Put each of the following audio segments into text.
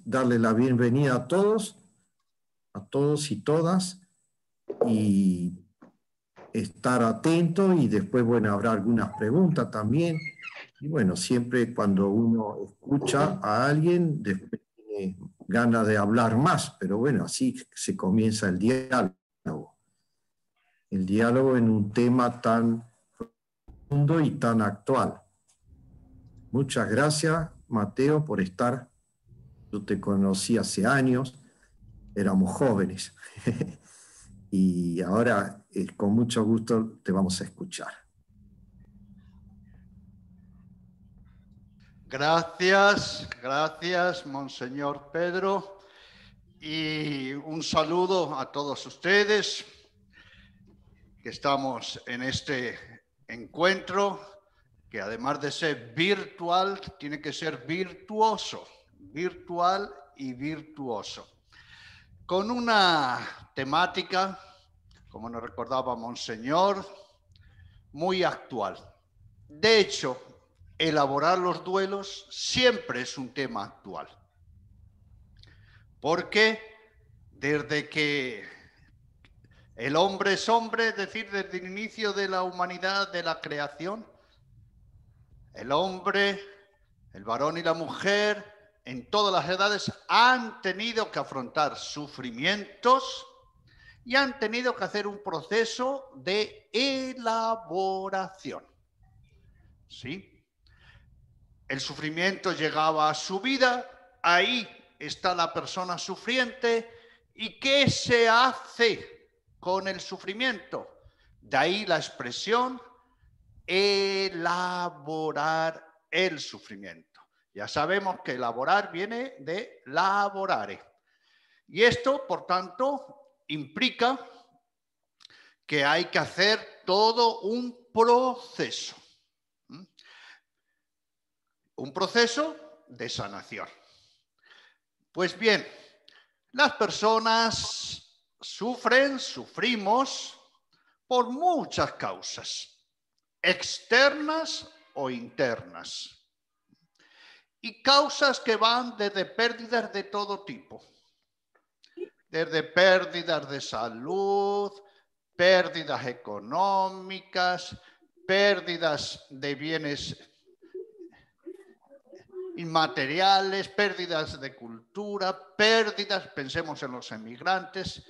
darle la bienvenida a todos y todas, y estar atento, y después, bueno, habrá algunas preguntas también. Y bueno, siempre cuando uno escucha a alguien, después tiene ganas de hablar más, pero bueno, así se comienza el diálogo. El diálogo en un tema tan profundo y tan actual. Muchas gracias, Mateo, por estar. Yo te conocí hace años, éramos jóvenes. Y ahora, con mucho gusto, te vamos a escuchar. Gracias, Monseñor Pedro. Y un saludo a todos ustedes que estamos en este encuentro, que además de ser virtual, tiene que ser virtuoso, virtual y virtuoso. Con una temática, como nos recordaba Monseñor, muy actual. De hecho, elaborar los duelos siempre es un tema actual. Porque desde que el hombre es hombre, es decir, desde el inicio de la humanidad, de la creación, el hombre, el varón y la mujer, en todas las edades, han tenido que afrontar sufrimientos y han tenido que hacer un proceso de elaboración. ¿Sí? El sufrimiento llegaba a su vida, ahí está la persona sufriente. ¿Y qué se hace con el sufrimiento? De ahí la expresión elaborar el sufrimiento. Ya sabemos que elaborar viene de laborare. Y esto, por tanto, implica que hay que hacer todo un proceso. Un proceso de sanación. Pues bien, las personas sufrimos por muchas causas, externas o internas. Y causas que van desde pérdidas de todo tipo. Desde pérdidas de salud, pérdidas económicas, pérdidas de bienes inmateriales, pérdidas de cultura, pérdidas, pensemos en los emigrantes,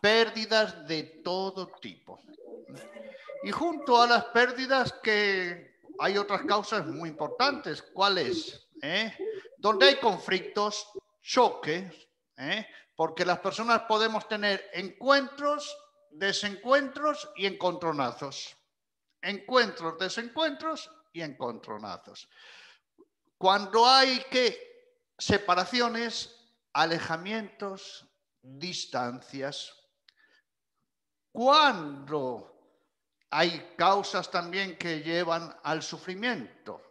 pérdidas de todo tipo. Y junto a las pérdidas que hay otras causas muy importantes. ¿Cuáles? Donde hay conflictos, choques, porque las personas podemos tener encuentros, desencuentros y encontronazos. Encuentros, desencuentros y encontronazos. Cuando hay separaciones, alejamientos, distancias. Cuando hay causas también que llevan al sufrimiento,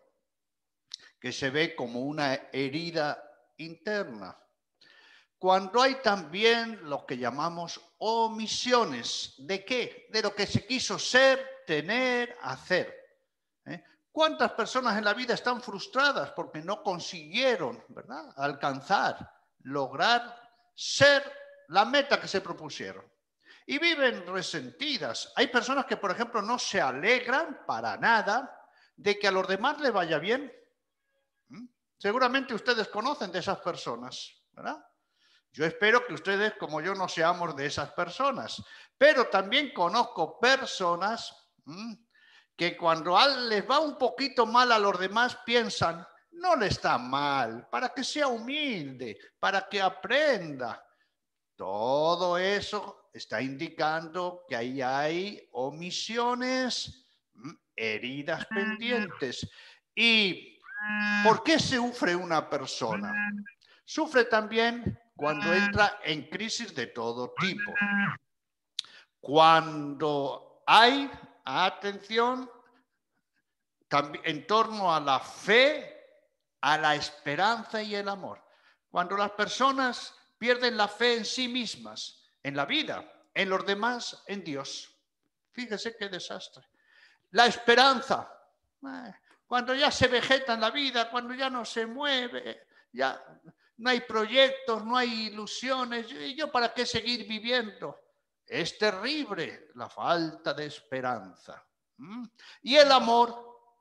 que se ve como una herida interna. Cuando hay también lo que llamamos omisiones. ¿De qué? De lo que se quiso ser, tener, hacer. ¿Cuántas personas en la vida están frustradas porque no consiguieron, ¿verdad?, alcanzar, lograr ser la meta que se propusieron? Y viven resentidas. Hay personas que, por ejemplo, no se alegran para nada de que a los demás les vaya bien. Seguramente ustedes conocen de esas personas, ¿verdad? Yo espero que ustedes, como yo, no seamos de esas personas. Pero también conozco personas que cuando les va un poquito mal a los demás piensan, no le está mal, para que sea humilde, para que aprenda. Todo eso está indicando que ahí hay omisiones, heridas pendientes. ¿Y por qué sufre una persona? Sufre también cuando entra en crisis de todo tipo. Cuando hay, atención, en torno a la fe, a la esperanza y el amor. Cuando las personas pierden la fe en sí mismas, en la vida, en los demás, en Dios. Fíjese qué desastre. La esperanza, cuando ya se vegeta en la vida, cuando ya no se mueve, ya no hay proyectos, no hay ilusiones. ¿Y yo para qué seguir viviendo? Es terrible la falta de esperanza. Y el amor,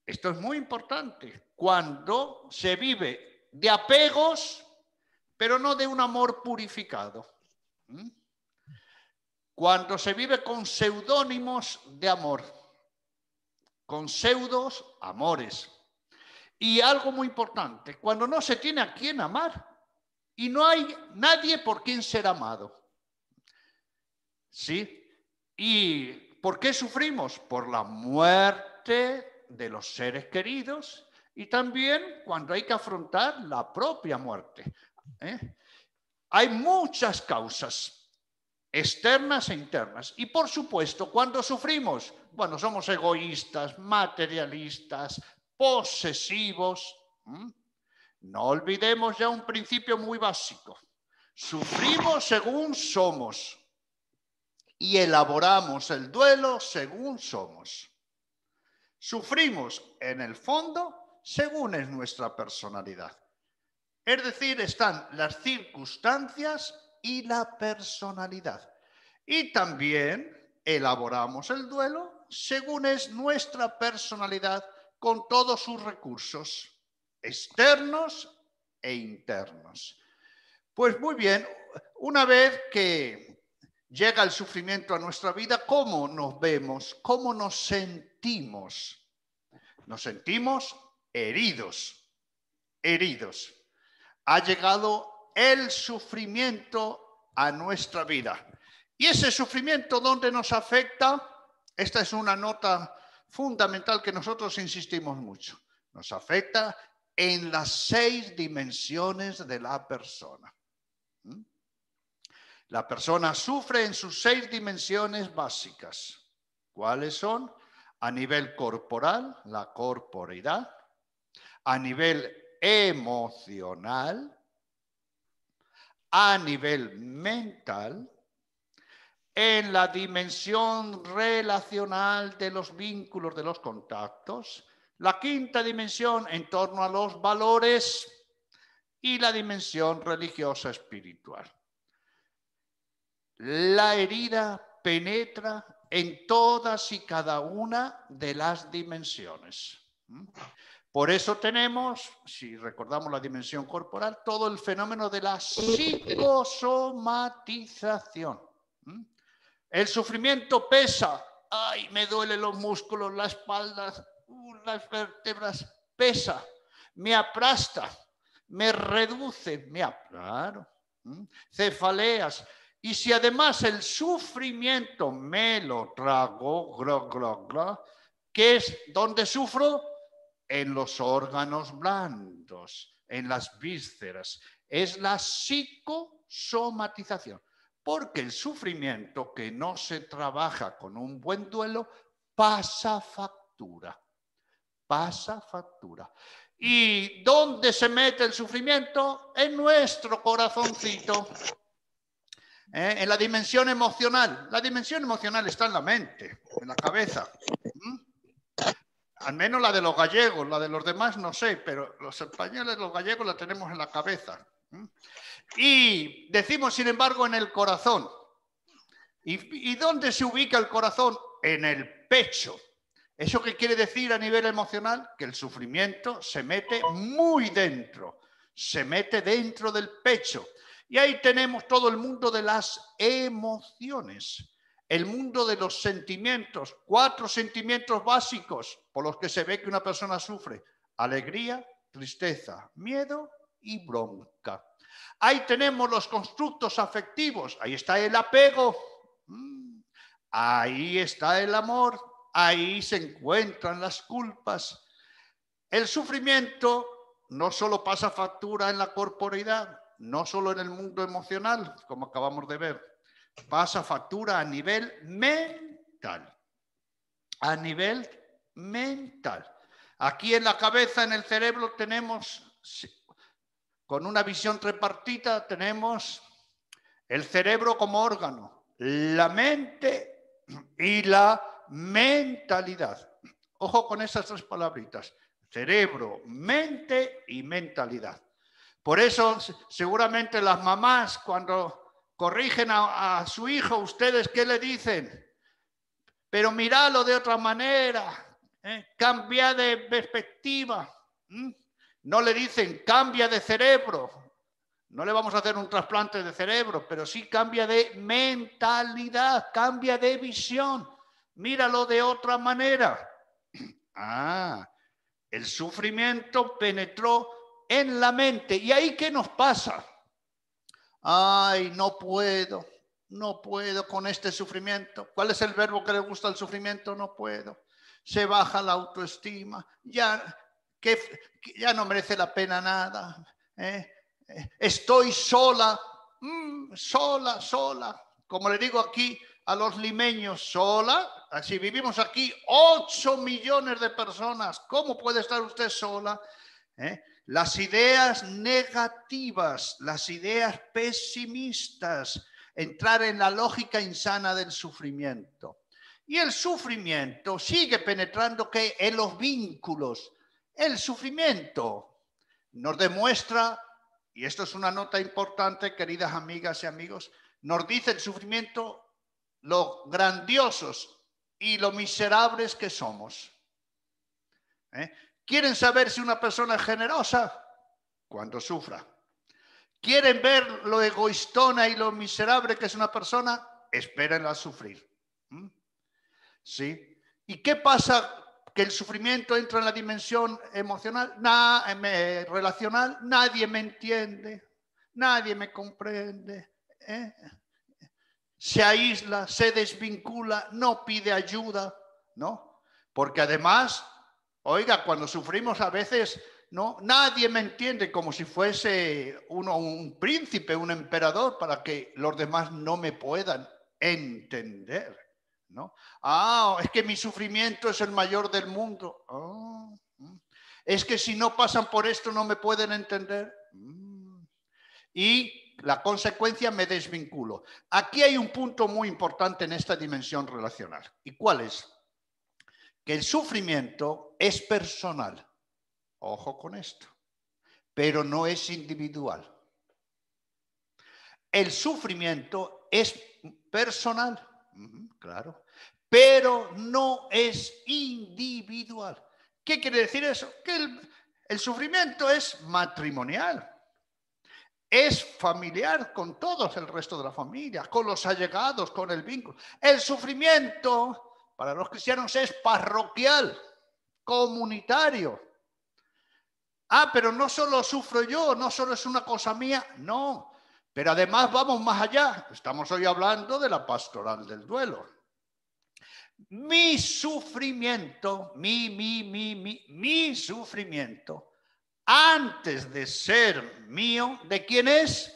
esto es muy importante, cuando se vive de apegos, pero no de un amor purificado. Cuando se vive con seudónimos de amor, con pseudos amores. Y algo muy importante, cuando no se tiene a quién amar y no hay nadie por quien ser amado. ¿Sí? ¿Y por qué sufrimos? Por la muerte de los seres queridos y también cuando hay que afrontar la propia muerte. Hay muchas causas externas e internas. Y por supuesto, cuando sufrimos, bueno, somos egoístas, materialistas, posesivos. No olvidemos ya un principio muy básico. Sufrimos según somos y elaboramos el duelo según somos. Sufrimos, en el fondo, según es nuestra personalidad. Es decir, están las circunstancias y la personalidad. Y también elaboramos el duelo según es nuestra personalidad con todos sus recursos externos e internos. Pues muy bien, una vez que llega el sufrimiento a nuestra vida, ¿cómo nos vemos? ¿Cómo nos sentimos? Nos sentimos heridos, heridos. Ha llegado el sufrimiento a nuestra vida. ¿Y ese sufrimiento dónde nos afecta? Esta es una nota fundamental que nosotros insistimos mucho. Nos afecta en las 6 dimensiones de la persona. La persona sufre en sus 6 dimensiones básicas. ¿Cuáles son? A nivel corporal, la corporeidad. A nivel emocional, a nivel mental, en la dimensión relacional de los vínculos, de los contactos, la 5ª dimensión en torno a los valores y la dimensión religiosa espiritual. La herida penetra en todas y cada una de las dimensiones. Por eso tenemos, si recordamos la dimensión corporal, todo el fenómeno de la psicosomatización. El sufrimiento pesa. Ay, me duelen los músculos, la espalda, las vértebras. Pesa, me aplasta, me reduce, claro. Cefaleas. Y si además el sufrimiento me lo trago, ¿qué es? ¿Dónde sufro? En los órganos blandos, en las vísceras. Es la psicosomatización. Porque el sufrimiento que no se trabaja con un buen duelo pasa factura. Pasa factura. ¿Y dónde se mete el sufrimiento? En nuestro corazoncito. En la dimensión emocional. La dimensión emocional está en la mente, en la cabeza. Al menos la de los gallegos, la de los demás no sé, pero los españoles, los gallegos la tenemos en la cabeza. Y decimos, sin embargo, en el corazón. ¿Y dónde se ubica el corazón? En el pecho. ¿Eso qué quiere decir a nivel emocional? Que el sufrimiento se mete muy dentro, se mete dentro del pecho. Y ahí tenemos todo el mundo de las emociones, el mundo de los sentimientos, 4 sentimientos básicos por los que se ve que una persona sufre: alegría, tristeza, miedo y bronca. Ahí tenemos los constructos afectivos, ahí está el apego, ahí está el amor, ahí se encuentran las culpas. El sufrimiento no solo pasa factura en la corporeidad, no solo en el mundo emocional, como acabamos de ver, pasa factura a nivel mental. A nivel mental. Aquí en la cabeza, en el cerebro, tenemos, con una visión tripartita, tenemos el cerebro como órgano, la mente y la mentalidad. Ojo con esas 3 palabritas: cerebro, mente y mentalidad. Por eso seguramente las mamás cuando corrigen a su hijo, ¿ustedes qué le dicen? Pero míralo de otra manera, cambia de perspectiva. No le dicen cambia de cerebro. No le vamos a hacer un trasplante de cerebro, pero sí cambia de mentalidad, cambia de visión. Míralo de otra manera. El sufrimiento penetró en la mente. ¿Y ahí qué nos pasa? Ay, no puedo con este sufrimiento. ¿Cuál es el verbo que le gusta al sufrimiento? No puedo. Se baja la autoestima. Ya no merece la pena nada. Estoy sola. Sola. Como le digo aquí a los limeños, sola. Así vivimos aquí 8 millones de personas. ¿Cómo puede estar usted sola? Las ideas negativas, las ideas pesimistas, entrar en la lógica insana del sufrimiento. Y el sufrimiento sigue penetrando en los vínculos. El sufrimiento nos demuestra, y esto es una nota importante, queridas amigas y amigos, nos dice el sufrimiento lo grandiosos y lo miserables que somos. ¿Quieren saber si una persona es generosa? Cuando sufra. ¿Quieren ver lo egoístona y lo miserable que es una persona? Espérenla sufrir. ¿Sí? ¿Y qué pasa? Que el sufrimiento entra en la dimensión emocional, relacional. Nadie me entiende, nadie me comprende. Se aísla, se desvincula, no pide ayuda, ¿no? Porque además, oiga, cuando sufrimos a veces, ¿no? Nadie me entiende, como si fuese uno un príncipe, un emperador, para que los demás no me puedan entender, ¿no? Es que mi sufrimiento es el mayor del mundo. Es que si no pasan por esto no me pueden entender. Y la consecuencia, me desvinculo. Aquí hay un punto muy importante en esta dimensión relacional. ¿Y cuál es? Que el sufrimiento es personal. Ojo con esto. Pero no es individual. El sufrimiento es personal, claro, pero no es individual. ¿Qué quiere decir eso? Que el sufrimiento es matrimonial. Es familiar con todos el resto de la familia, con los allegados, con el vínculo. El sufrimiento para los cristianos es parroquial, comunitario. Pero no solo sufro yo, no solo es una cosa mía, no. Pero además vamos más allá. Estamos hoy hablando de la pastoral del duelo. Mi sufrimiento, mi sufrimiento, antes de ser mío, ¿de quién es?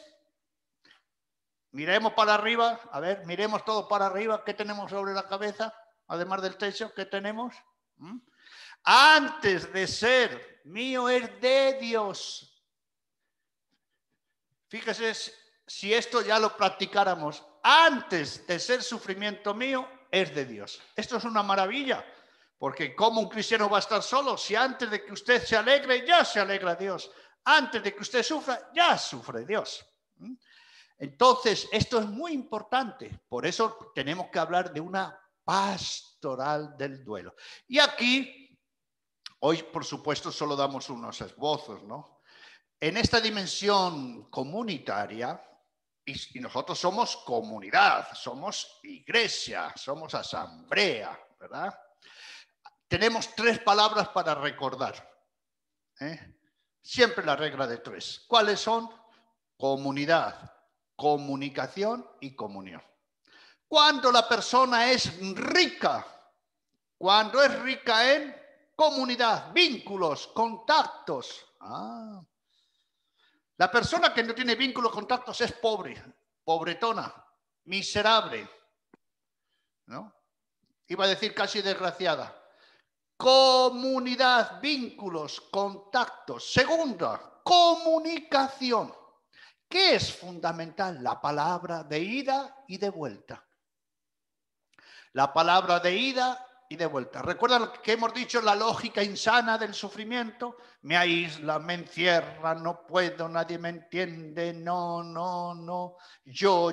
Miremos para arriba, a ver, miremos todo para arriba. ¿Qué tenemos sobre la cabeza? Además del techo, ¿qué tenemos? Antes de ser mío es de Dios. Fíjese si esto ya lo practicáramos. Antes de ser sufrimiento mío es de Dios. Esto es una maravilla. Porque ¿cómo un cristiano va a estar solo? Si antes de que usted se alegre, ya se alegra Dios. Antes de que usted sufra, ya sufre Dios. Entonces, esto es muy importante. Por eso tenemos que hablar de una pastoral del duelo. Y aquí, hoy, por supuesto, solo damos unos esbozos, ¿no? En esta dimensión comunitaria, y nosotros somos comunidad, somos iglesia, somos asamblea, ¿verdad? Tenemos 3 palabras para recordar. Siempre la regla de 3. ¿Cuáles son? Comunidad, comunicación y comunión. Cuando la persona es rica, cuando es rica en comunidad, vínculos, contactos. La persona que no tiene vínculos, contactos es pobre, pobretona, miserable, ¿no? Iba a decir casi desgraciada. Comunidad, vínculos, contactos. Segunda, comunicación. ¿Qué es fundamental? La palabra de ida y de vuelta. La palabra de ida y de vuelta. ¿Recuerdan lo que hemos dicho? La lógica insana del sufrimiento. Me aísla, me encierra, no puedo, nadie me entiende, no, no, no. Yo,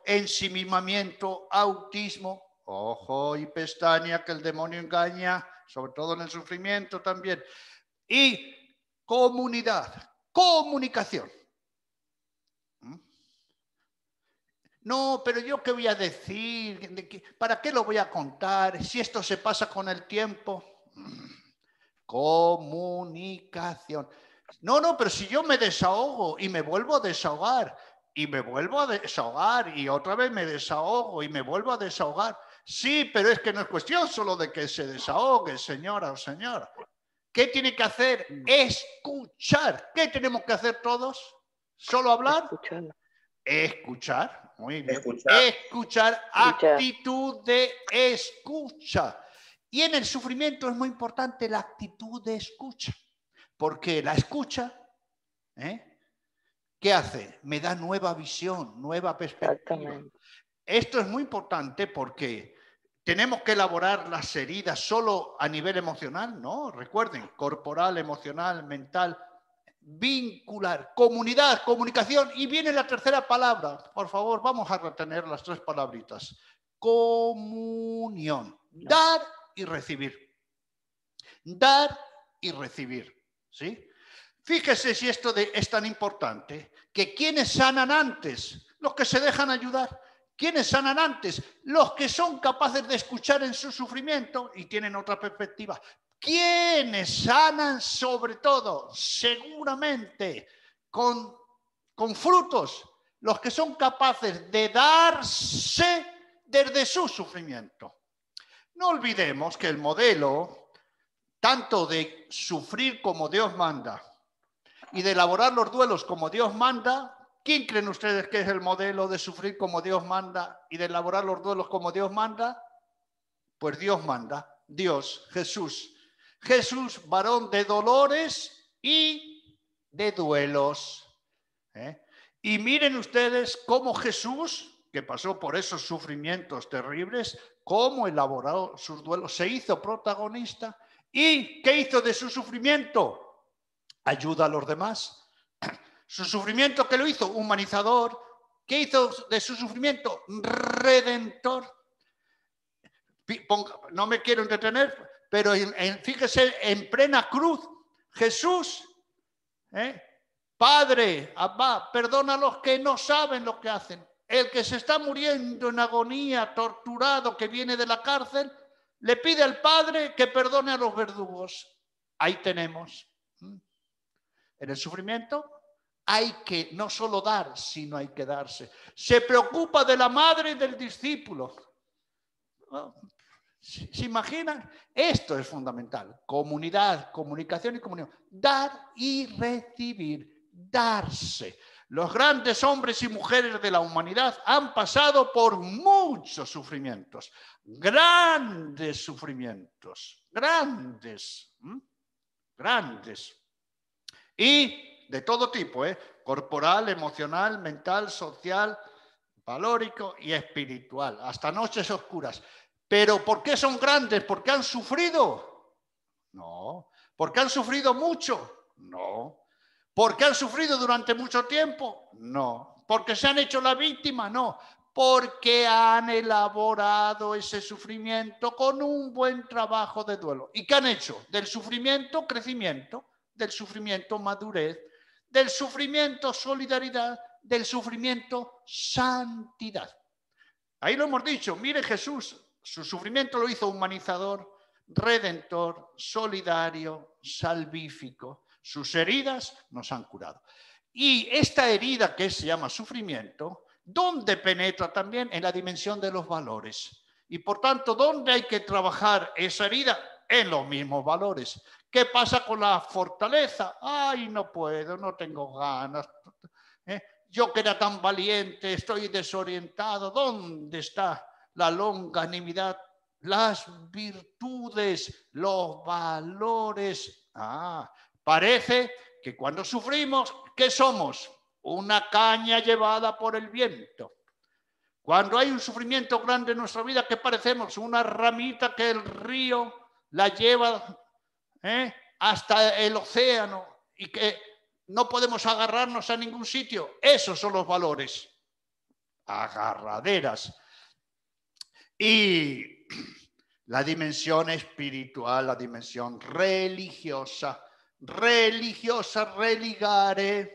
ensimismamiento, autismo. Ojo y pestaña que el demonio engaña, sobre todo en el sufrimiento también. Y comunidad, comunicación. No, pero yo qué voy a decir, ¿para qué lo voy a contar? Si esto se pasa con el tiempo. Comunicación. No, pero si yo me desahogo y me vuelvo a desahogar, y me vuelvo a desahogar, y otra vez me desahogo y me vuelvo a desahogar. Sí, pero es que no es cuestión solo de que se desahogue, señora o señora. ¿Qué tiene que hacer? Escuchar. ¿Qué tenemos que hacer todos? ¿Solo hablar? Escuchar. Muy bien. Escuchar, actitud de escucha. Y en el sufrimiento es muy importante la actitud de escucha. Porque la escucha, ¿qué hace? Me da nueva visión, nueva perspectiva. Esto es muy importante porque tenemos que elaborar las heridas solo a nivel emocional, ¿no? Recuerden, corporal, emocional, mental, vincular, comunidad, comunicación. Y viene la tercera palabra. Por favor, vamos a retener las tres palabritas. Comunión. Dar y recibir. Dar y recibir. ¿Sí? Fíjese si esto es tan importante que quienes sanan antes, los que se dejan ayudar. ¿Quiénes sanan antes? Los que son capaces de escuchar en su sufrimiento y tienen otra perspectiva. ¿Quiénes sanan sobre todo? Seguramente con frutos. Los que son capaces de darse desde su sufrimiento. No olvidemos que el modelo, tanto de sufrir como Dios manda y de elaborar los duelos como Dios manda, ¿quién creen ustedes que es el modelo de sufrir como Dios manda y de elaborar los duelos como Dios manda? Pues Dios manda, Dios, Jesús. Jesús, varón de dolores y de duelos. Y miren ustedes cómo Jesús, que pasó por esos sufrimientos terribles, cómo elaboró sus duelos, se hizo protagonista. ¿Y qué hizo de su sufrimiento? Ayuda a los demás. Su sufrimiento, ¿qué lo hizo? Humanizador. ¿Qué hizo de su sufrimiento? Redentor. No me quiero entretener, pero fíjese, en plena cruz, Jesús, Padre, Abba, perdona a los que no saben lo que hacen. El que se está muriendo en agonía, torturado, que viene de la cárcel, le pide al Padre que perdone a los verdugos. Ahí tenemos. En el sufrimiento hay que no solo dar, sino hay que darse. Se preocupa de la madre y del discípulo. ¿Se imaginan? Esto es fundamental. Comunidad, comunicación y comunión. Dar y recibir. Darse. Los grandes hombres y mujeres de la humanidad han pasado por muchos sufrimientos. Grandes sufrimientos. Grandes. Grandes. Y de todo tipo, corporal, emocional, mental, social, valórico y espiritual. Hasta noches oscuras. ¿Pero por qué son grandes? ¿Porque han sufrido? No. ¿Porque han sufrido mucho? No. ¿Porque han sufrido durante mucho tiempo? No. ¿Porque se han hecho la víctima? No. Porque han elaborado ese sufrimiento con un buen trabajo de duelo. ¿Y qué han hecho? Del sufrimiento, crecimiento. Del sufrimiento, madurez. Del sufrimiento, solidaridad. Del sufrimiento, santidad. Ahí lo hemos dicho. Mire Jesús. Su sufrimiento lo hizo humanizador, redentor, solidario, salvífico. Sus heridas nos han curado. Y esta herida que se llama sufrimiento, ¿dónde penetra también? En la dimensión de los valores. Y por tanto, ¿dónde hay que trabajar esa herida? En los mismos valores. ¿Qué pasa con la fortaleza? Ay, no puedo, no tengo ganas. Yo que era tan valiente, estoy desorientado. ¿Dónde está la longanimidad, las virtudes, los valores? Parece que cuando sufrimos, ¿qué somos? Una caña llevada por el viento. Cuando hay un sufrimiento grande en nuestra vida, ¿qué parecemos? Una ramita que el río la lleva hasta el océano y que no podemos agarrarnos a ningún sitio. Esos son los valores. Agarraderas. Y la dimensión espiritual, la dimensión religiosa, religare.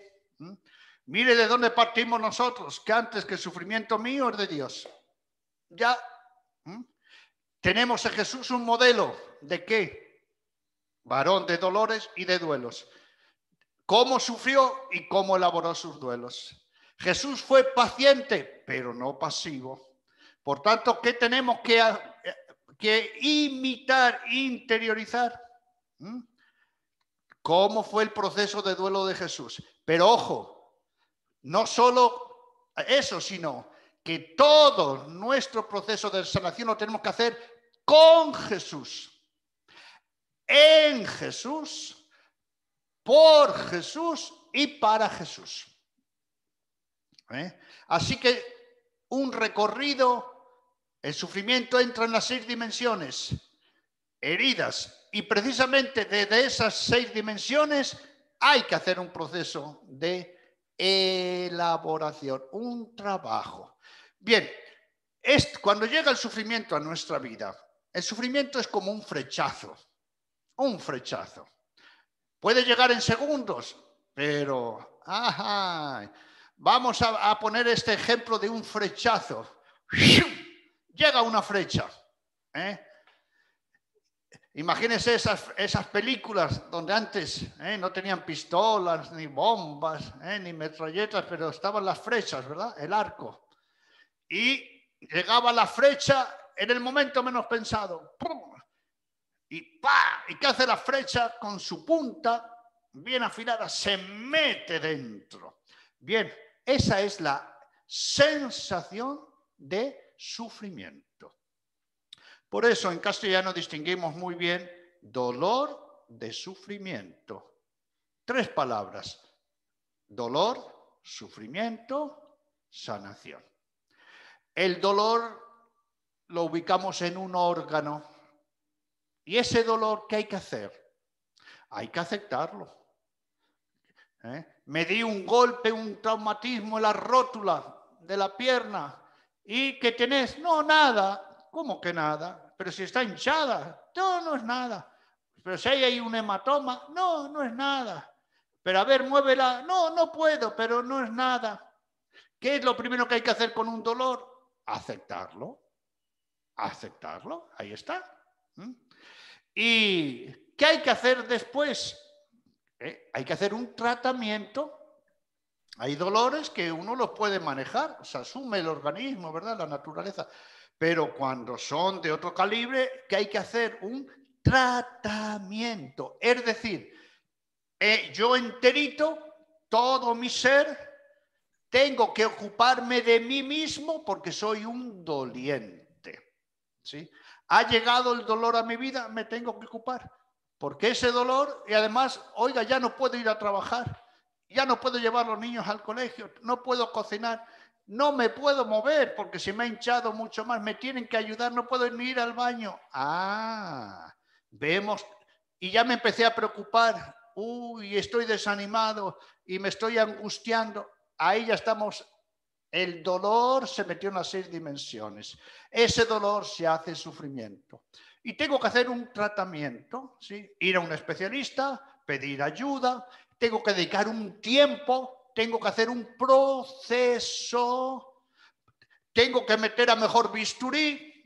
Mire de dónde partimos nosotros, que antes que el sufrimiento mío es de Dios. Ya tenemos en Jesús un modelo de qué, varón de dolores y de duelos. Cómo sufrió y cómo elaboró sus duelos. Jesús fue paciente, pero no pasivo. Por tanto, ¿qué tenemos que imitar, interiorizar? ¿Cómo fue el proceso de duelo de Jesús? Pero ojo, no solo eso, sino que todo nuestro proceso de sanación lo tenemos que hacer con Jesús, en Jesús, por Jesús y para Jesús. Así que un recorrido, el sufrimiento entra en las 6 dimensiones, heridas, y precisamente desde esas 6 dimensiones hay que hacer un proceso de elaboración, un trabajo. Bien, cuando llega el sufrimiento a nuestra vida, el sufrimiento es como un flechazo, un flechazo. Puede llegar en segundos, pero vamos a poner este ejemplo de un flechazo. Llega una flecha. Imagínense esas películas donde antes no tenían pistolas, ni bombas, ni metralletas, pero estaban las flechas, ¿verdad? El arco. Y llegaba la flecha en el momento menos pensado. ¡Pum! Y ¡pa! ¿Y qué hace la flecha? Con su punta bien afilada se mete dentro. Bien, esa es la sensación de sufrimiento. Por eso en castellano distinguimos muy bien dolor de sufrimiento. 3 palabras: dolor, sufrimiento, sanación. El dolor lo ubicamos en un órgano. ¿Y ese dolor qué hay que hacer? Hay que aceptarlo. Me di un golpe, un traumatismo en la rótula de la pierna. ¿Y qué tenés? No, nada. ¿Cómo que nada? Pero si está hinchada. No, no es nada. Pero si hay ahí un hematoma. No, no es nada. Pero a ver, muévela. No, no puedo, pero no es nada. ¿Qué es lo primero que hay que hacer con un dolor? Aceptarlo. Aceptarlo. Ahí está. ¿Y qué hay que hacer después? Hay que hacer un tratamiento. Hay dolores que uno los puede manejar, se asume el organismo, ¿verdad? La naturaleza. Pero cuando son de otro calibre, ¿qué hay que hacer? Un tratamiento. Es decir, yo enterito, todo mi ser, tengo que ocuparme de mí mismo porque soy un doliente. ¿Sí? Ha llegado el dolor a mi vida, me tengo que ocupar. Porque ese dolor, y además, oiga, ya no puedo ir a trabajar, ya no puedo llevar a los niños al colegio, no puedo cocinar, no me puedo mover porque se me ha hinchado mucho más, me tienen que ayudar, no puedo ni ir al baño. Vemos, y ya me empecé a preocupar, estoy desanimado y me estoy angustiando. Ahí ya estamos. El dolor se metió en las 6 dimensiones. Ese dolor se hace sufrimiento. Y tengo que hacer un tratamiento, ¿sí? Ir a un especialista, pedir ayuda, tengo que dedicar un tiempo, tengo que hacer un proceso, tengo que meter a mejor bisturí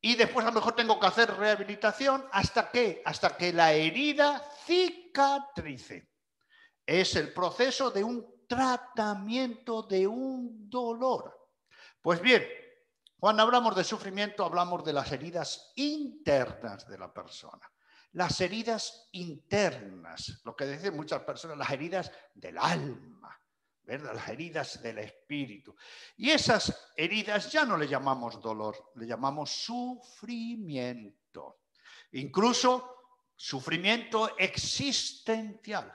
y después a lo mejor tengo que hacer rehabilitación. ¿Hasta qué? Hasta que la herida cicatrice. Es el proceso de un tratamiento de un dolor. Pues bien, cuando hablamos de sufrimiento hablamos de las heridas internas de la persona. Las heridas internas, lo que dicen muchas personas, las heridas del alma, ¿verdad? Las heridas del espíritu. Y esas heridas ya no le llamamos dolor, le llamamos sufrimiento. Incluso sufrimiento existencial.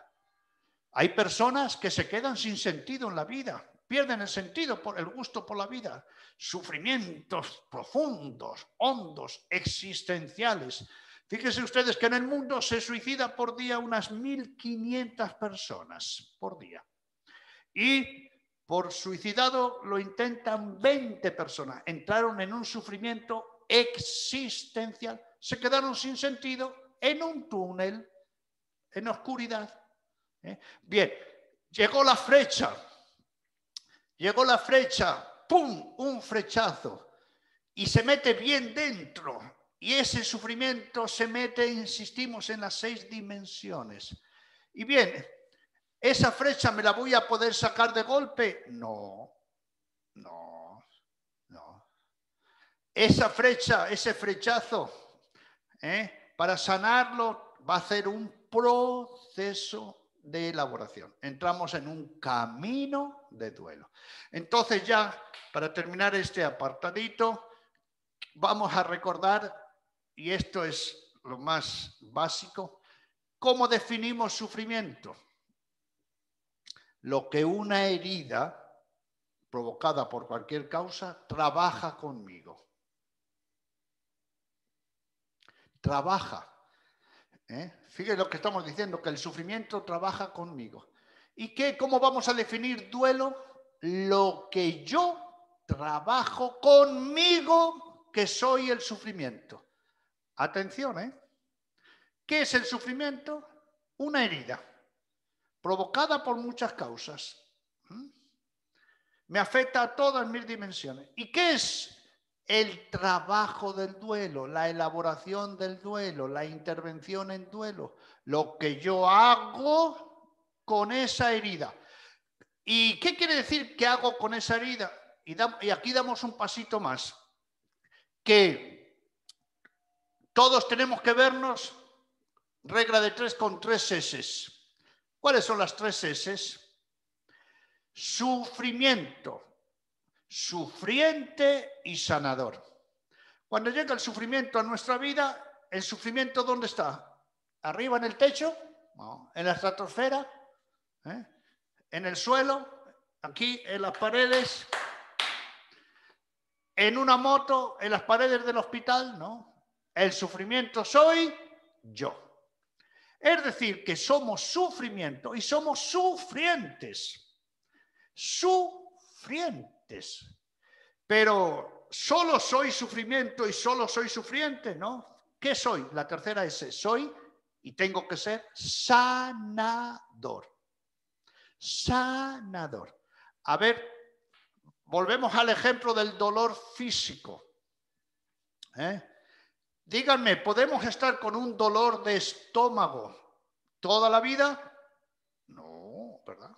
Hay personas que se quedan sin sentido en la vida, pierden el sentido, el gusto por la vida. Sufrimientos profundos, hondos, existenciales. Fíjense ustedes que en el mundo se suicida por día unas 1.500 personas por día. Y por suicidado lo intentan 20 personas. Entraron en un sufrimiento existencial. Se quedaron sin sentido en un túnel, en oscuridad. Bien, llegó la flecha, ¡pum!, un flechazo, y se mete bien dentro, y ese sufrimiento se mete, insistimos, en las 6 dimensiones. Y bien, ¿esa flecha me la voy a poder sacar de golpe? No. Esa flecha, ese flechazo, para sanarlo va a hacer un proceso de elaboración. Entramos en un camino de duelo. Entonces ya, para terminar este apartadito, vamos a recordar, y esto es lo más básico, ¿cómo definimos sufrimiento? Lo que una herida provocada por cualquier causa trabaja conmigo. Trabaja. Fíjense lo que estamos diciendo, que el sufrimiento trabaja conmigo. ¿Y qué? ¿Cómo vamos a definir duelo? Lo que yo trabajo conmigo, que soy el sufrimiento. Atención, ¿qué es el sufrimiento? Una herida provocada por muchas causas. Me afecta a todas mis dimensiones. ¿Y qué es el trabajo del duelo, la elaboración del duelo, la intervención en duelo? Lo que yo hago con esa herida. ¿Y qué quiere decir que hago con esa herida? Y aquí damos un pasito más. Que todos tenemos que vernos, regla de 3, con 3 S. ¿Cuáles son las 3 S? Sufrimiento, sufriente y sanador. Cuando llega el sufrimiento a nuestra vida, ¿el sufrimiento dónde está? ¿Arriba en el techo? No. ¿En la estratosfera? ¿En el suelo? ¿Aquí en las paredes? ¿En una moto? ¿En las paredes del hospital? No. El sufrimiento soy yo. Es decir, que somos sufrimiento y somos sufrientes. Sufrientes. Pero solo soy sufrimiento y solo soy sufriente, ¿no? ¿Qué soy? La tercera S. Soy y tengo que ser sanador. Sanador. A ver, volvemos al ejemplo del dolor físico. Díganme, ¿podemos estar con un dolor de estómago toda la vida? No, ¿verdad?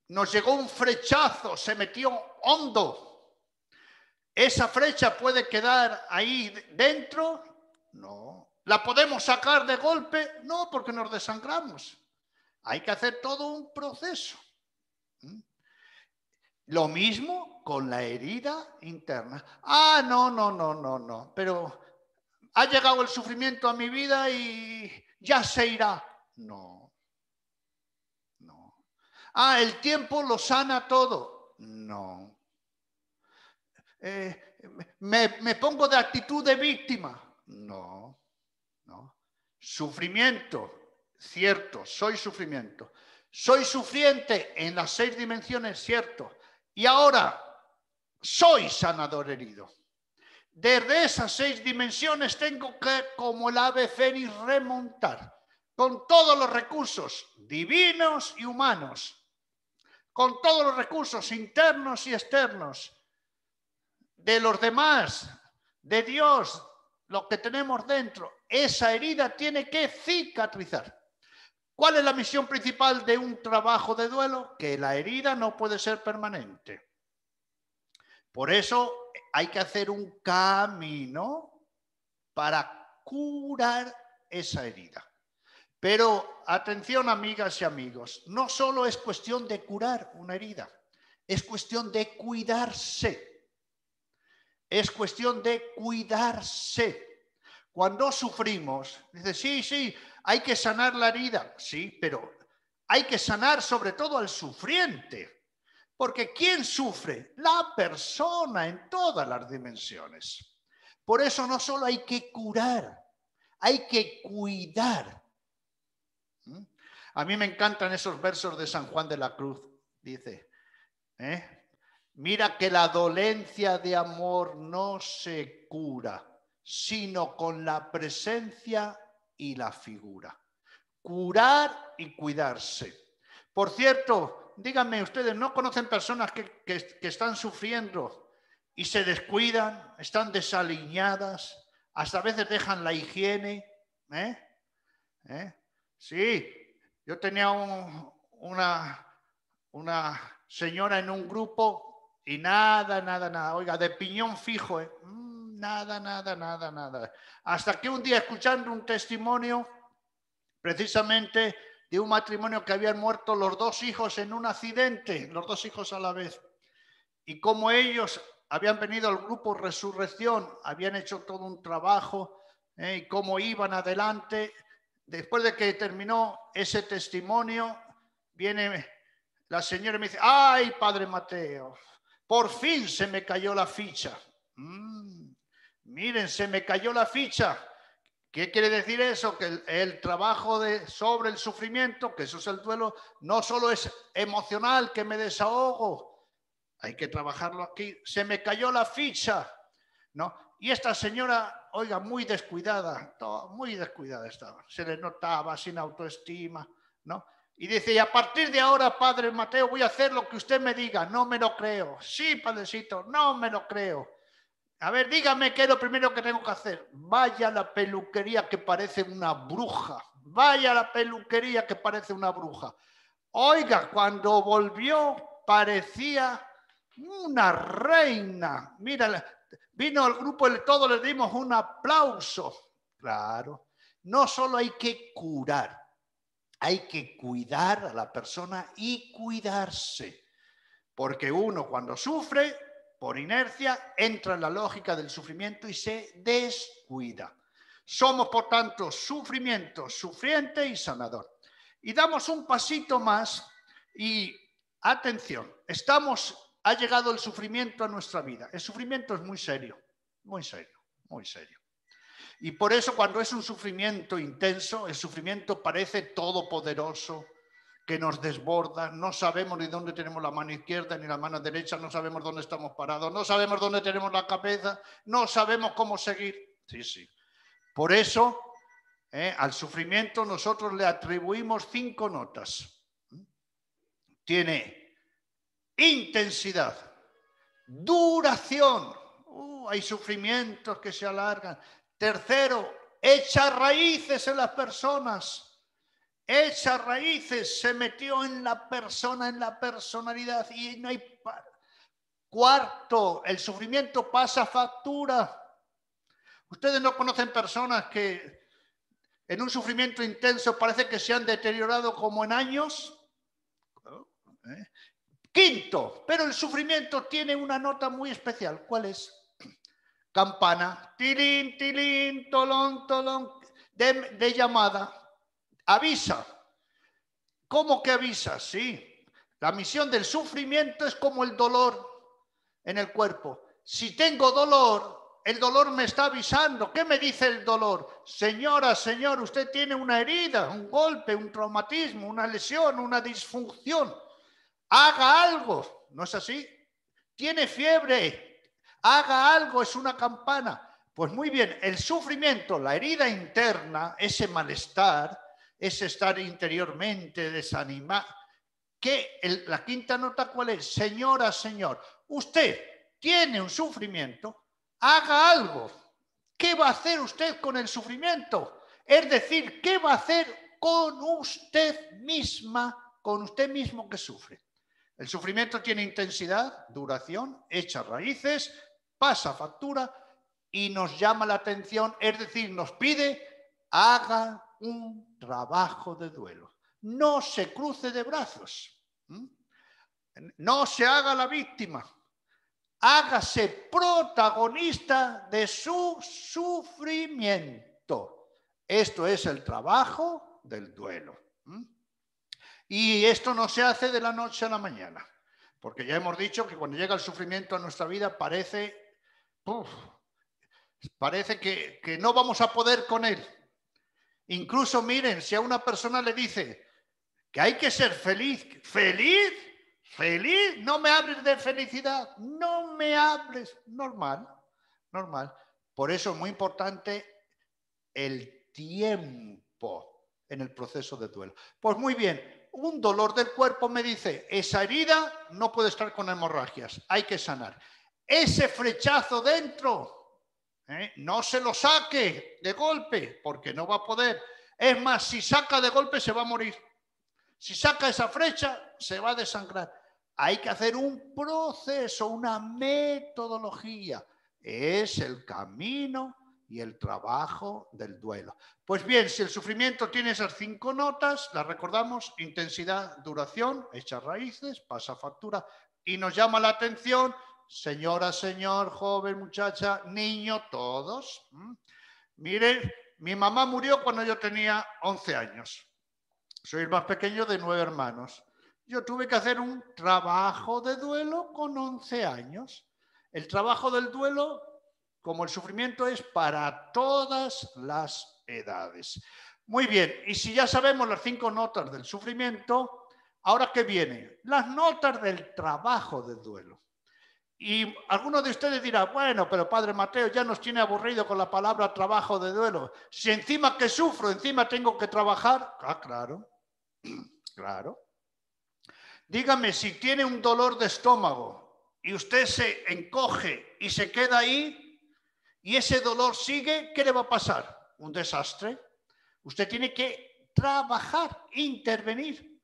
Nos llegó un flechazo, se metió hondo. ¿Esa flecha puede quedar ahí dentro? No. ¿La podemos sacar de golpe? No, porque nos desangramos. Hay que hacer todo un proceso. Lo mismo con la herida interna. Ah, no. Pero ha llegado el sufrimiento a mi vida y ya se irá. No. Ah, el tiempo lo sana todo. No. Me pongo de actitud de víctima. No. Sufrimiento, cierto, soy sufrimiento. Soy sufriente en las 6 dimensiones, cierto. Y ahora soy sanador herido. Desde esas 6 dimensiones tengo que, como el ave fénix, remontar con todos los recursos divinos y humanos, con todos los recursos internos y externos, de los demás, de Dios, lo que tenemos dentro. Esa herida tiene que cicatrizar. ¿Cuál es la misión principal de un trabajo de duelo? Que la herida no puede ser permanente. Por eso hay que hacer un camino para curar esa herida. Pero atención, amigas y amigos, no solo es cuestión de curar una herida, es cuestión de cuidarse. Es cuestión de cuidarse. Cuando sufrimos, dice, sí, hay que sanar la herida. Sí, pero hay que sanar sobre todo al sufriente. Porque ¿quién sufre? La persona en todas las dimensiones. Por eso no solo hay que curar, hay que cuidar. A mí me encantan esos versos de San Juan de la Cruz. Dice, mira que la dolencia de amor no se cura, sino con la presencia y la figura. Curar y cuidarse. Por cierto, díganme ustedes, ¿no conocen personas que están sufriendo y se descuidan, están desaliñadas, hasta a veces dejan la higiene? Sí, yo tenía una señora en un grupo y nada, oiga, de piñón fijo, nada. Hasta que un día, escuchando un testimonio, precisamente de un matrimonio que habían muerto los 2 hijos en un accidente, los 2 hijos a la vez, y como ellos habían venido al grupo Resurrección, habían hecho todo un trabajo, y cómo iban adelante. Después de que terminó ese testimonio, viene la señora y me dice, ¡ay, Padre Mateo! Por fin se me cayó la ficha. Miren, se me cayó la ficha. ¿Qué quiere decir eso? Que el trabajo sobre el sufrimiento, que eso es el duelo, no solo es emocional, que me desahogo. Hay que trabajarlo aquí. Se me cayó la ficha, ¿no? Y esta señora, oiga, muy descuidada estaba. Se le notaba, sin autoestima, ¿no? Y dice, y a partir de ahora, Padre Mateo, voy a hacer lo que usted me diga. No me lo creo. Sí, Padrecito, no me lo creo. A ver, dígame qué es lo primero que tengo que hacer. Vaya a la peluquería que parece una bruja. Vaya a la peluquería que parece una bruja. Oiga, cuando volvió parecía una reina. Mira, vino al grupo y todos le dimos un aplauso. Claro, no solo hay que curar, hay que cuidar a la persona y cuidarse. Porque uno cuando sufre, por inercia, entra en la lógica del sufrimiento y se descuida. Somos, por tanto, sufrimiento, sufriente y sanador. Y damos un pasito más y, atención, ha llegado el sufrimiento a nuestra vida. El sufrimiento es muy serio, muy serio, muy serio. Y por eso cuando es un sufrimiento intenso, el sufrimiento parece todopoderoso, que nos desborda, no sabemos ni dónde tenemos la mano izquierda ni la mano derecha, no sabemos dónde estamos parados, no sabemos dónde tenemos la cabeza, no sabemos cómo seguir. Sí. Por eso, al sufrimiento nosotros le atribuimos 5 notas. Tiene intensidad, duración, hay sufrimientos que se alargan. Tercero, echa raíces en las personas. Echa raíces, se metió en la persona, en la personalidad y no hay... Cuarto, el sufrimiento pasa factura. Ustedes no conocen personas que en un sufrimiento intenso parece que se han deteriorado como en años. Quinto, pero el sufrimiento tiene una nota muy especial. ¿Cuál es? Campana, tilín, tilín, tolón, tolón, de llamada. Avisa. ¿Cómo que avisa? Sí. La misión del sufrimiento es como el dolor en el cuerpo. Si tengo dolor, el dolor me está avisando. ¿Qué me dice el dolor? Señora, señor, usted tiene una herida, un golpe, un traumatismo, una lesión, una disfunción. Haga algo. ¿No es así? Tiene fiebre. Haga algo, es una campana. Pues muy bien, el sufrimiento, la herida interna, ese malestar, ese estar interiormente desanimado. La quinta nota, ¿cuál es? Señora, señor, usted tiene un sufrimiento, haga algo. ¿Qué va a hacer usted con el sufrimiento? Es decir, ¿qué va a hacer con usted misma, con usted mismo que sufre? El sufrimiento tiene intensidad, duración, echa raíces, pasa factura y nos llama la atención, es decir, nos pide, haga un trabajo de duelo. No se cruce de brazos. No se haga la víctima. Hágase protagonista de su sufrimiento. Esto es el trabajo del duelo. Y esto no se hace de la noche a la mañana. Porque ya hemos dicho que cuando llega el sufrimiento a nuestra vida parece que no vamos a poder con él. Incluso miren, si a una persona le dice que hay que ser feliz, feliz, no me hables de felicidad, no me hables, normal. Por eso es muy importante el tiempo en el proceso de duelo. Pues muy bien, un dolor del cuerpo me dice, esa herida no puede estar con hemorragias, hay que sanar. Ese flechazo dentro, no se lo saque de golpe, porque no va a poder. Es más, si saca de golpe se va a morir. Si saca esa flecha, se va a desangrar. Hay que hacer un proceso, una metodología. Es el camino y el trabajo del duelo. Pues bien, si el sufrimiento tiene esas 5 notas, las recordamos: intensidad, duración, echa raíces, pasa factura, y nos llama la atención, señora, señor, joven, muchacha, niño, todos. Miren, mi mamá murió cuando yo tenía 11 años. Soy el más pequeño de 9 hermanos. Yo tuve que hacer un trabajo de duelo con 11 años. El trabajo del duelo, como el sufrimiento, es para todas las edades. Muy bien, y si ya sabemos las 5 notas del sufrimiento, ¿ahora qué viene? Las notas del trabajo del duelo. Y algunos de ustedes dirán, bueno, pero Padre Mateo ya nos tiene aburrido con la palabra trabajo de duelo. Si encima que sufro, encima tengo que trabajar. Ah, claro, claro. Dígame, si tiene un dolor de estómago y usted se encoge y se queda ahí y ese dolor sigue, ¿qué le va a pasar? Un desastre. Usted tiene que trabajar, intervenir.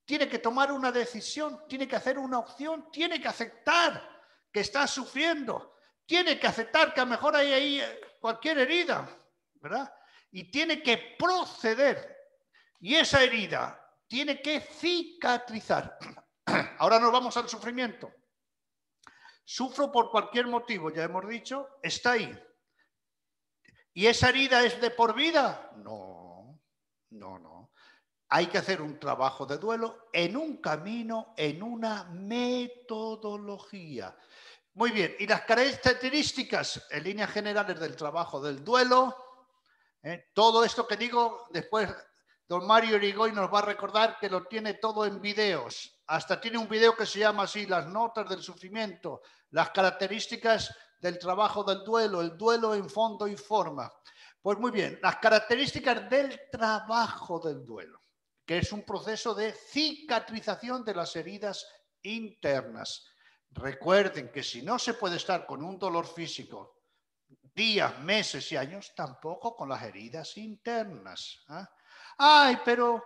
Tiene que tomar una decisión, tiene que hacer una opción, tiene que aceptar que está sufriendo, tiene que aceptar que a lo mejor hay ahí cualquier herida, ¿verdad? Y tiene que proceder. Y esa herida tiene que cicatrizar. Ahora nos vamos al sufrimiento. Sufro por cualquier motivo, ya hemos dicho, está ahí. ¿Y esa herida es de por vida? No. Hay que hacer un trabajo de duelo en un camino, en una metodología. Muy bien, y las características en líneas generales del trabajo del duelo, todo esto que digo, después don Mario Irigoy nos va a recordar que lo tiene todo en videos. Hasta tiene un video que se llama así, las notas del sufrimiento, las características del trabajo del duelo, el duelo en fondo y forma. Pues muy bien, las características del trabajo del duelo, que es un proceso de cicatrización de las heridas internas. Recuerden que si no se puede estar con un dolor físico días, meses y años, tampoco con las heridas internas. Ay, pero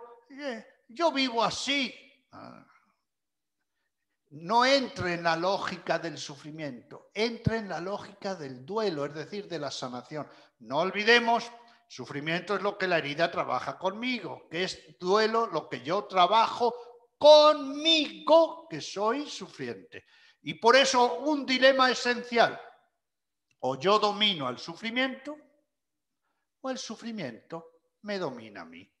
yo vivo así. No entre en la lógica del sufrimiento, entre en la lógica del duelo, es decir, de la sanación. No olvidemos, sufrimiento es lo que la herida trabaja conmigo, que es duelo lo que yo trabajo conmigo, que soy sufriente. Y por eso un dilema esencial: o yo domino al sufrimiento, o el sufrimiento me domina a mí.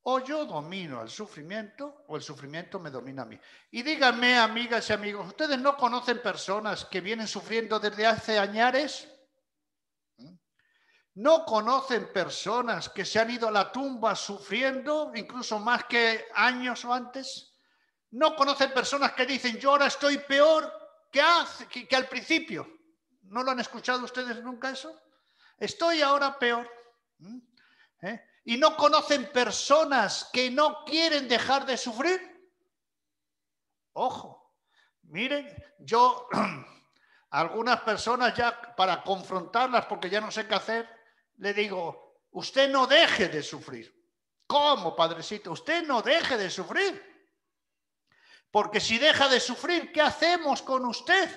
O yo domino al sufrimiento, o el sufrimiento me domina a mí. Y díganme, amigas y amigos, ¿ustedes no conocen personas que vienen sufriendo desde hace añares? ¿No conocen personas que se han ido a la tumba sufriendo, incluso más que años o antes? ¿No conocen personas que dicen, yo ahora estoy peor que al principio? ¿No lo han escuchado ustedes nunca eso? Estoy ahora peor. ¿Y no conocen personas que no quieren dejar de sufrir? Ojo, miren, yo algunas personas ya para confrontarlas, porque ya no sé qué hacer, le digo, usted no deje de sufrir. ¿Cómo, padrecito? Usted no deje de sufrir. Porque si deja de sufrir, ¿qué hacemos con usted?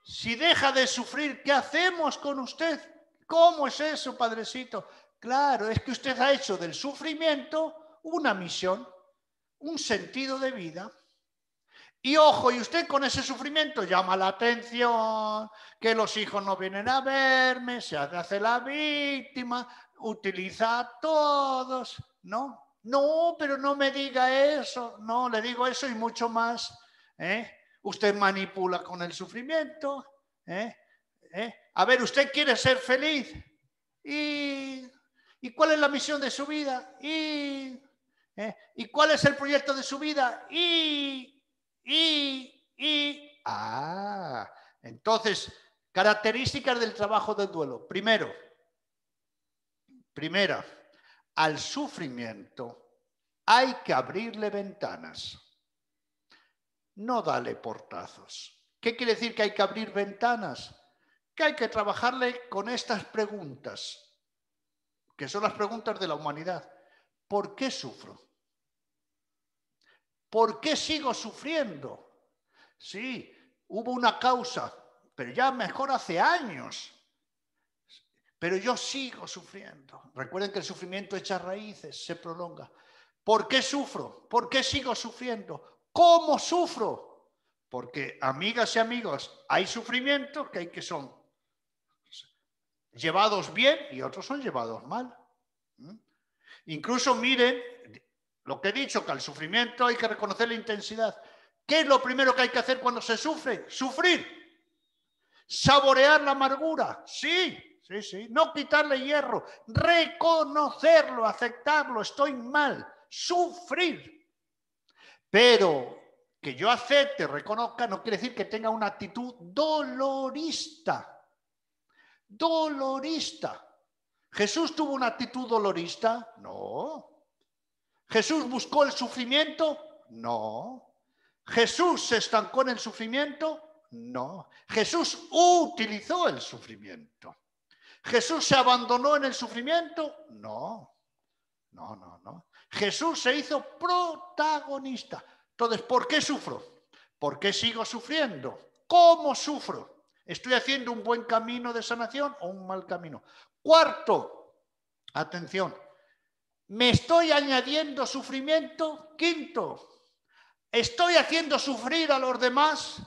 Si deja de sufrir, ¿qué hacemos con usted? ¿Cómo es eso, padrecito? Claro, es que usted ha hecho del sufrimiento una misión, un sentido de vida. Y ojo, y usted con ese sufrimiento llama la atención, que los hijos no vienen a verme, se hace la víctima, utiliza a todos, ¿no? No, pero no me diga eso, no, le digo eso y mucho más. Usted manipula con el sufrimiento. A ver, usted quiere ser feliz. ¿Y cuál es la misión de su vida? ¿Y cuál es el proyecto de su vida? Entonces, características del trabajo del duelo. Primera, al sufrimiento hay que abrirle ventanas, no darle portazos. ¿Qué quiere decir que hay que abrir ventanas? Que hay que trabajarle con estas preguntas, que son las preguntas de la humanidad. ¿Por qué sufro? ¿Por qué sigo sufriendo? Sí, hubo una causa, pero ya mejor hace años. Pero yo sigo sufriendo. Recuerden que el sufrimiento echa raíces, se prolonga. ¿Por qué sufro? ¿Por qué sigo sufriendo? ¿Cómo sufro? Porque, amigas y amigos, hay sufrimientos que son llevados bien y otros son llevados mal. Incluso miren lo que he dicho, que al sufrimiento hay que reconocer la intensidad. ¿Qué es lo primero que hay que hacer cuando se sufre? Sufrir. Saborear la amargura. Sí. No quitarle hierro. Reconocerlo, aceptarlo. Estoy mal. Sufrir. Pero que yo acepte, reconozca, no quiere decir que tenga una actitud dolorista. ¿Jesús tuvo una actitud dolorista? No. ¿Jesús buscó el sufrimiento? No. ¿Jesús se estancó en el sufrimiento? No. ¿Jesús utilizó el sufrimiento? ¿Jesús se abandonó en el sufrimiento? No. Jesús se hizo protagonista. Entonces, ¿por qué sufro? ¿Por qué sigo sufriendo? ¿Cómo sufro? ¿Estoy haciendo un buen camino de sanación o un mal camino? Cuarto, atención, ¿me estoy añadiendo sufrimiento? Quinto, ¿estoy haciendo sufrir a los demás?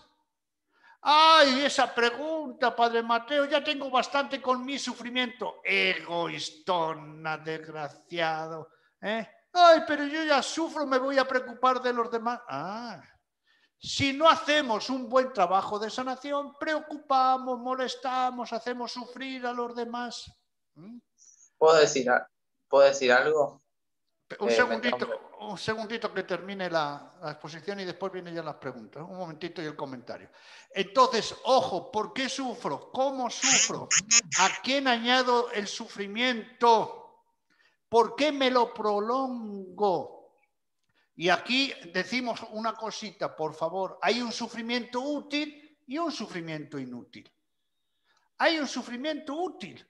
Ay, esa pregunta, Padre Mateo, ya tengo bastante con mi sufrimiento. Egoístona, desgraciado. Ay, pero yo ya sufro, me voy a preocupar de los demás. Si no hacemos un buen trabajo de sanación, preocupamos, molestamos, hacemos sufrir a los demás. ¿Puedo decir algo? Un segundito que termine la exposición y después vienen ya las preguntas. Un momentito y el comentario. Entonces, ojo, ¿por qué sufro? ¿Cómo sufro? ¿A quién añado el sufrimiento? ¿Por qué me lo prolongo? Y aquí decimos una cosita, por favor. Hay un sufrimiento útil y un sufrimiento inútil. Hay un sufrimiento útil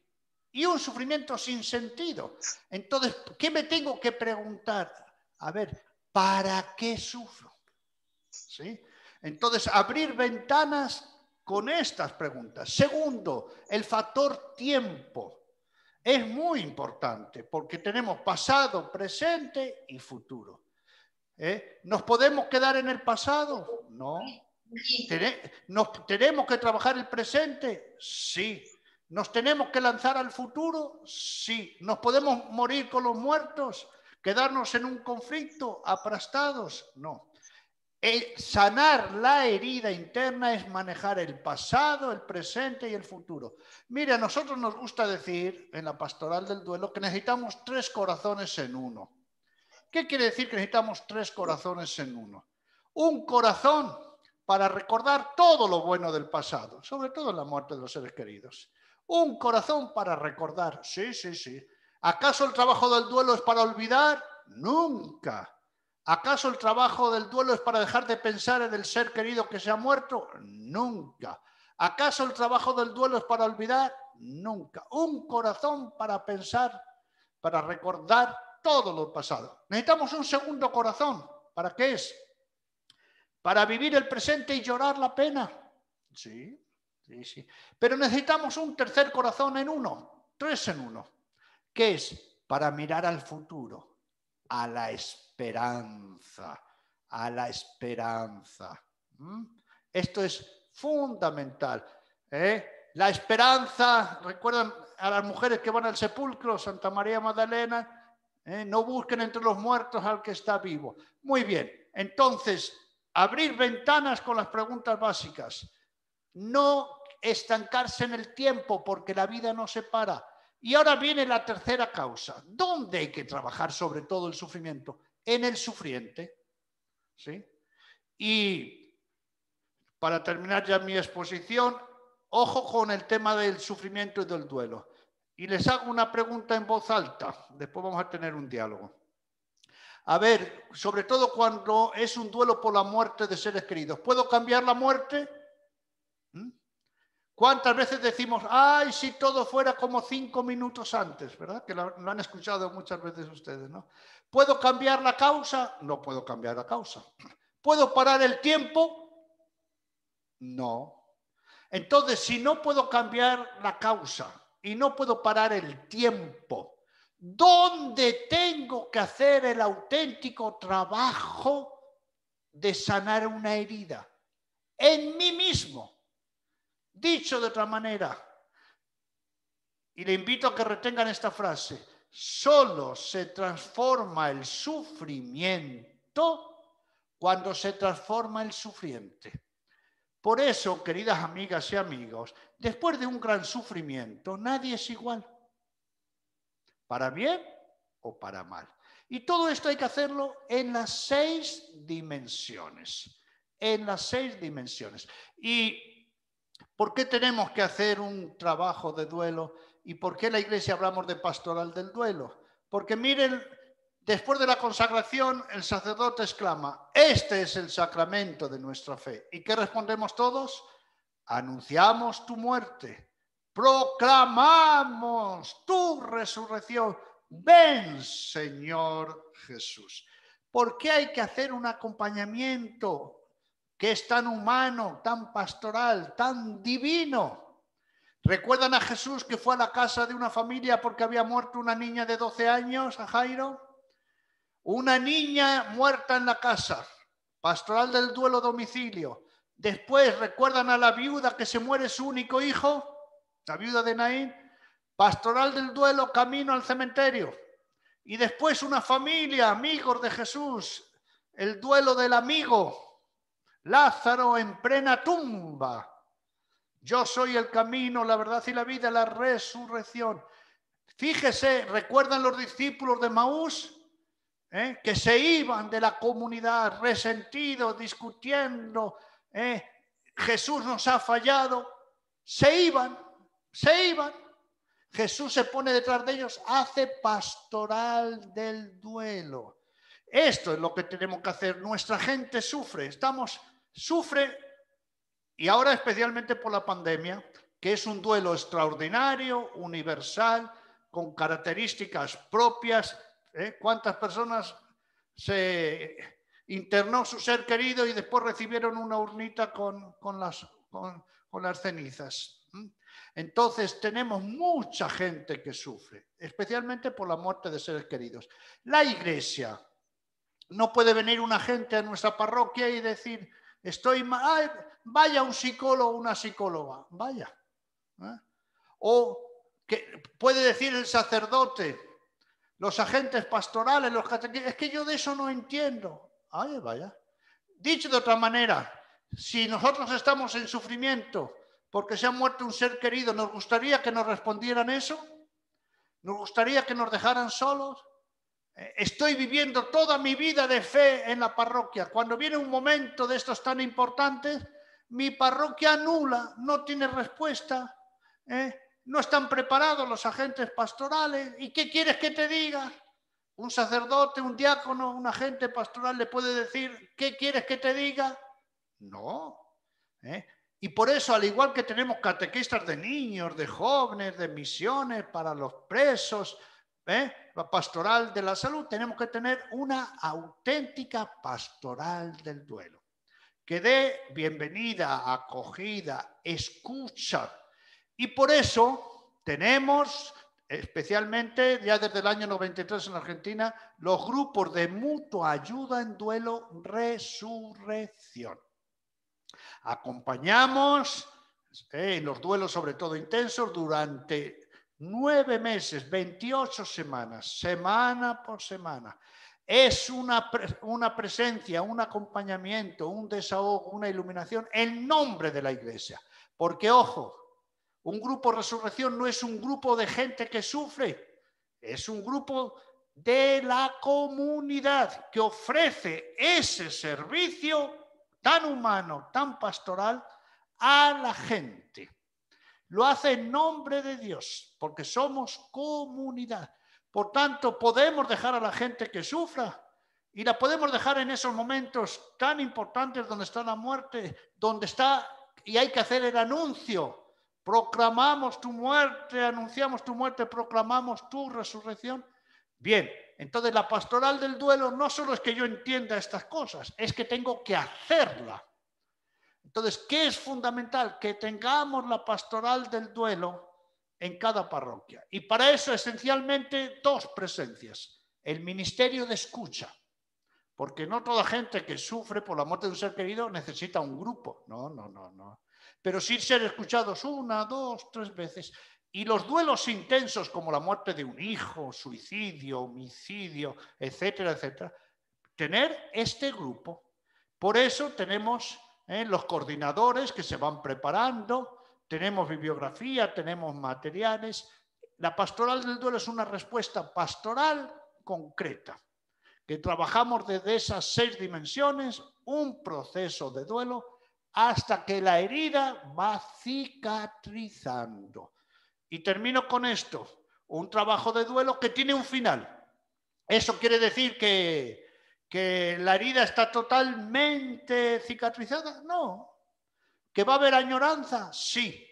y un sufrimiento sin sentido. Entonces, ¿qué me tengo que preguntar? A ver, ¿para qué sufro? ¿Sí? Entonces, abrir ventanas con estas preguntas. Segundo, el factor tiempo. Es muy importante porque tenemos pasado, presente y futuro. ¿Nos podemos quedar en el pasado? No. ¿Tenemos que trabajar el presente? Sí. ¿Nos tenemos que lanzar al futuro? Sí. ¿Nos podemos morir con los muertos? ¿Quedarnos en un conflicto aplastados? No. Sanar la herida interna es manejar el pasado, el presente y el futuro. Mire, a nosotros nos gusta decir en la pastoral del duelo que necesitamos 3 corazones en uno. ¿Qué quiere decir que necesitamos 3 corazones en uno? Un corazón para recordar todo lo bueno del pasado, sobre todo en la muerte de los seres queridos. Un corazón para recordar, sí. ¿Acaso el trabajo del duelo es para olvidar? Nunca. ¿Acaso el trabajo del duelo es para dejar de pensar en el ser querido que se ha muerto? Nunca. ¿Acaso el trabajo del duelo es para olvidar? Nunca. Un corazón para pensar, para recordar todo lo pasado. Necesitamos un segundo corazón. ¿Para qué es? Para vivir el presente y llorar la pena. Sí. Pero necesitamos un tercer corazón en uno, 3 en uno. ¿Qué es? Para mirar al futuro, a la esperanza, Esto es fundamental. La esperanza, recuerdan a las mujeres que van al sepulcro, Santa María Magdalena, no busquen entre los muertos al que está vivo. Muy bien, entonces, abrir ventanas con las preguntas básicas, no estancarse en el tiempo porque la vida no se para. Y ahora viene la tercera causa. ¿Dónde hay que trabajar sobre todo el sufrimiento? En el sufriente. ¿Sí? Y para terminar ya mi exposición, ojo con el tema del sufrimiento y del duelo. Y les hago una pregunta en voz alta. Después vamos a tener un diálogo. A ver, sobre todo cuando es un duelo por la muerte de seres queridos. ¿Puedo cambiar la muerte? ¿Cuántas veces decimos, ay, si todo fuera como 5 minutos antes? ¿Verdad? Que lo han escuchado muchas veces ustedes, ¿no? ¿Puedo cambiar la causa? No puedo cambiar la causa. ¿Puedo parar el tiempo? No. Entonces, si no puedo cambiar la causa y no puedo parar el tiempo, ¿dónde tengo que hacer el auténtico trabajo de sanar una herida? En mí mismo. Dicho de otra manera, y le invito a que retengan esta frase, solo se transforma el sufrimiento cuando se transforma el sufriente. Por eso, queridas amigas y amigos, después de un gran sufrimiento, nadie es igual, para bien o para mal. Y todo esto hay que hacerlo en las 6 dimensiones, en las 6 dimensiones. Y ¿por qué tenemos que hacer un trabajo de duelo? ¿Y por qué en la iglesia hablamos de pastoral del duelo? Porque miren, después de la consagración, el sacerdote exclama, este es el sacramento de nuestra fe. ¿Y qué respondemos todos? Anunciamos tu muerte, proclamamos tu resurrección. Ven, Señor Jesús. ¿Por qué hay que hacer un acompañamiento que es tan humano, tan pastoral, tan divino? ¿Recuerdan a Jesús que fue a la casa de una familia porque había muerto una niña de 12 años, a Jairo? Una niña muerta en la casa, pastoral del duelo domicilio. Después, ¿recuerdan a la viuda que se muere su único hijo? La viuda de Naín, pastoral del duelo, camino al cementerio. Y después una familia, amigos de Jesús, el duelo del amigo, Lázaro en plena tumba. Yo soy el camino, la verdad y la vida, la resurrección. Fíjese, ¿recuerdan los discípulos de Maús? Que se iban de la comunidad resentidos, discutiendo. Jesús nos ha fallado. Se iban. Jesús se pone detrás de ellos, hace pastoral del duelo. Esto es lo que tenemos que hacer. Nuestra gente sufre, sufre, y ahora especialmente por la pandemia, que es un duelo extraordinario, universal, con características propias. ¿Cuántas personas se internó su ser querido y después recibieron una urnita con las cenizas? Entonces tenemos mucha gente que sufre, especialmente por la muerte de seres queridos. La iglesia, no puede venir una gente a nuestra parroquia y decir, estoy mal, vaya un psicólogo o una psicóloga, vaya. O que puede decir el sacerdote, los agentes pastorales, los catequistas, es que yo de eso no entiendo. Ay, vaya. Dicho de otra manera, si nosotros estamos en sufrimiento porque se ha muerto un ser querido, ¿nos gustaría que nos respondieran eso? ¿Nos gustaría que nos dejaran solos? Estoy viviendo toda mi vida de fe en la parroquia. Cuando viene un momento de estos tan importantes, mi parroquia anula, no tiene respuesta, no están preparados los agentes pastorales. ¿Y qué quieres que te diga? Un sacerdote, un diácono, un agente pastoral le puede decir, ¿qué quieres que te diga? No. Y por eso, al igual que tenemos catequistas de niños, de jóvenes, de misiones para los presos, la pastoral de la salud, tenemos que tener una auténtica pastoral del duelo, que dé bienvenida, acogida, escucha. Y por eso tenemos, especialmente ya desde el año 93 en Argentina, los grupos de mutua ayuda en duelo, resurrección. Acompañamos en los duelos, sobre todo intensos, durante 9 meses, 28 semanas, semana por semana. Es una presencia, un acompañamiento, un desahogo, una iluminación en nombre de la iglesia. Porque, ojo, un grupo Resurrección no es un grupo de gente que sufre, es un grupo de la comunidad que ofrece ese servicio tan humano, tan pastoral a la gente. Lo hace en nombre de Dios, porque somos comunidad. Por tanto, podemos dejar a la gente que sufra y la podemos dejar en esos momentos tan importantes donde está la muerte, donde está y hay que hacer el anuncio. Proclamamos tu muerte, anunciamos tu muerte, proclamamos tu resurrección. Bien, entonces la pastoral del duelo no solo es que yo entienda estas cosas, es que tengo que hacerla. Entonces, ¿qué es fundamental? Que tengamos la pastoral del duelo en cada parroquia. Y para eso, esencialmente, dos presencias. El ministerio de escucha, porque no toda gente que sufre por la muerte de un ser querido necesita un grupo. No. Pero sí ser escuchados 1, 2, 3 veces. Y los duelos intensos, como la muerte de un hijo, suicidio, homicidio, etcétera, etcétera, tener este grupo. Por eso tenemos los coordinadores que se van preparando, tenemos bibliografía, tenemos materiales. La pastoral del duelo es una respuesta pastoral concreta, que trabajamos desde esas 6 dimensiones, un proceso de duelo hasta que la herida va cicatrizando. Y termino con esto, un trabajo de duelo que tiene un final. Eso quiere decir que la herida está totalmente cicatrizada. No. ¿Que va a haber añoranza? Sí.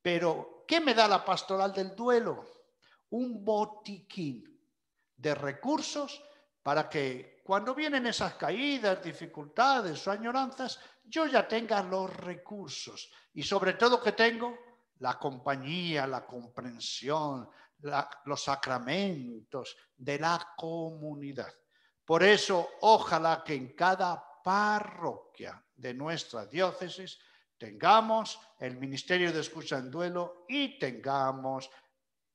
Pero, ¿qué me da la pastoral del duelo? Un botiquín de recursos para que cuando vienen esas caídas, dificultades o añoranzas, yo ya tenga los recursos. Y sobre todo que tengo la compañía, la comprensión, los sacramentos de la comunidad. Por eso, ojalá que en cada parroquia de nuestra diócesis tengamos el Ministerio de Escucha en Duelo y tengamos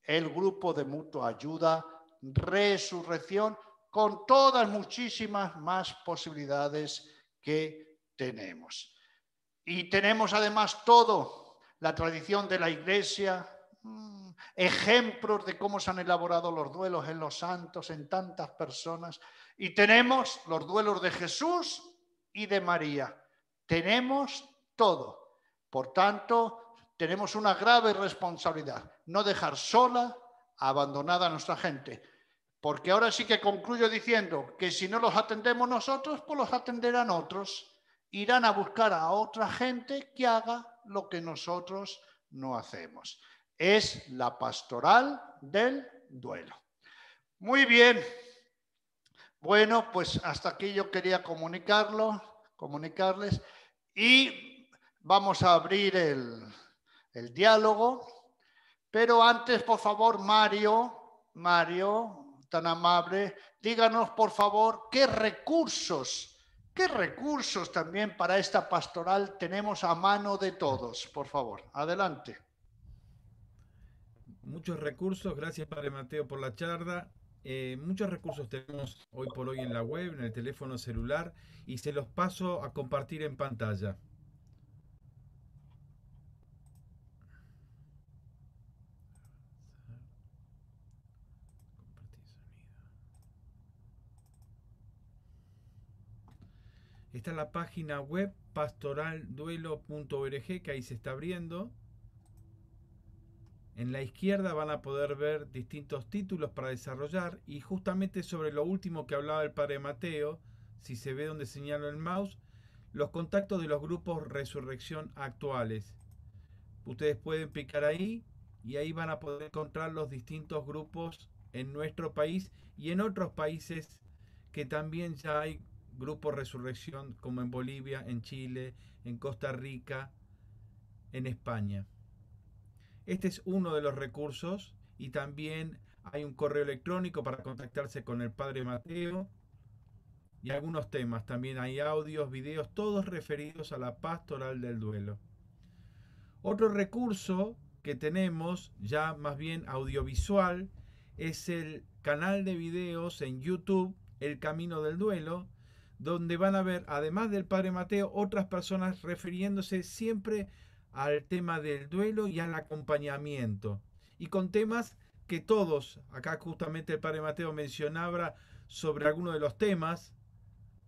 el grupo de mutua ayuda, Resurrección, con todas muchísimas más posibilidades que tenemos. Y tenemos además todo, la tradición de la Iglesia, ejemplos de cómo se han elaborado los duelos en los santos, en tantas personas. Y tenemos los duelos de Jesús y de María. Tenemos todo. Por tanto, tenemos una grave responsabilidad. No dejar sola, abandonada a nuestra gente. Porque ahora sí que concluyo diciendo que si no los atendemos nosotros, pues los atenderán otros. Irán a buscar a otra gente que haga lo que nosotros no hacemos. Es la pastoral del duelo. Muy bien. Bueno, pues hasta aquí yo quería comunicarles y vamos a abrir el diálogo. Pero antes, por favor, Mario, tan amable, díganos, por favor, qué recursos también para esta pastoral tenemos a mano de todos. Por favor, adelante. Muchos recursos, gracias Padre Mateo por la charla. Muchos recursos tenemos hoy por hoy en la web, en el teléfono celular, y se los paso a compartir en pantalla. Está la página web pastoralduelo.org, que ahí se está abriendo. En la izquierda van a poder ver distintos títulos para desarrollar, y justamente sobre lo último que hablaba el Padre Mateo, si se ve donde señalo el mouse, los contactos de los grupos Resurrección actuales. Ustedes pueden picar ahí y ahí van a poder encontrar los distintos grupos en nuestro país y en otros países que también ya hay grupos Resurrección, como en Bolivia, en Chile, en Costa Rica, en España. Este es uno de los recursos, y también hay un correo electrónico para contactarse con el Padre Mateo y algunos temas. También hay audios, videos, todos referidos a la pastoral del duelo. Otro recurso que tenemos, ya más bien audiovisual, es el canal de videos en YouTube El Camino del Duelo, donde van a ver, además del Padre Mateo, otras personas refiriéndose siempre al tema del duelo y al acompañamiento. Y con temas que todos, acá justamente el Padre Mateo mencionaba sobre algunos de los temas.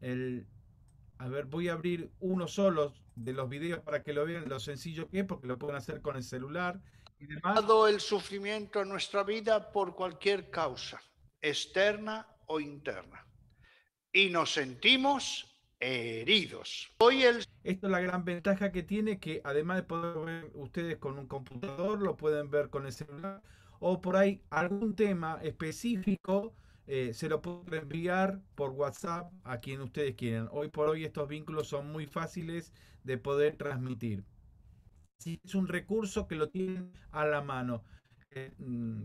A ver, voy a abrir uno solo de los videos para que lo vean lo sencillo que es, porque lo pueden hacer con el celular y demás. Dado el sufrimiento en nuestra vida por cualquier causa, externa o interna, y nos sentimos heridos. Esto es la gran ventaja que tiene, que además de poder ver ustedes con un computador, lo pueden ver con el celular, o por ahí algún tema específico se lo pueden enviar por WhatsApp a quien ustedes quieran. Hoy por hoy estos vínculos son muy fáciles de poder transmitir. Sí, es un recurso que lo tienen a la mano.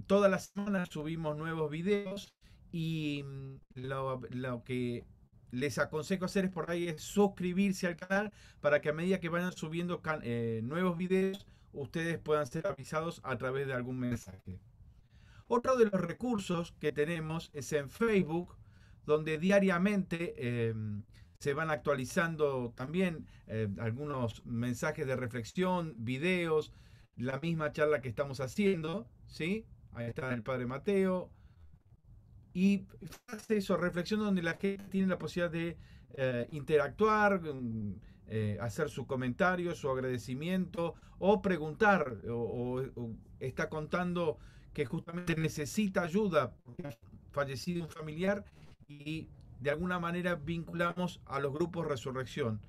Todas las semanas subimos nuevos videos y lo que les aconsejo hacer es por ahí es suscribirse al canal para que a medida que vayan subiendo nuevos videos ustedes puedan ser avisados a través de algún mensaje. Otro de los recursos que tenemos es en Facebook, donde diariamente se van actualizando también algunos mensajes de reflexión, videos, la misma charla que estamos haciendo, ¿sí? Ahí está el Padre Mateo. Y hace eso, reflexión donde la gente tiene la posibilidad de interactuar, hacer su comentario, su agradecimiento, o preguntar, o está contando que justamente necesita ayuda porque ha fallecido un familiar y de alguna manera vinculamos a los grupos Resurrección.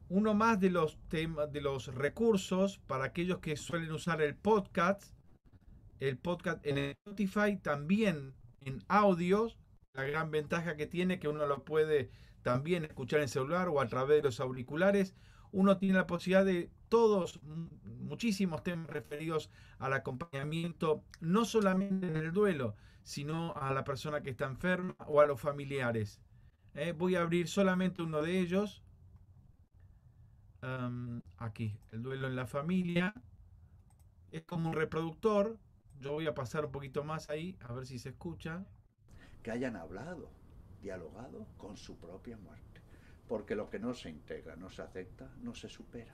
Uno más de los temas, de los recursos para aquellos que suelen usar el podcast en Spotify también en audios, la gran ventaja que tiene que uno lo puede también escuchar en celular o a través de los auriculares. Uno tiene la posibilidad de muchísimos temas referidos al acompañamiento, no solamente en el duelo, sino a la persona que está enferma o a los familiares. Voy a abrir solamente uno de ellos. Aquí, el duelo en la familia. Es como un reproductor. Yo voy a pasar un poquito más ahí, a ver si se escucha. Que hayan hablado, dialogado con su propia muerte. Porque lo que no se integra, no se acepta, no se supera.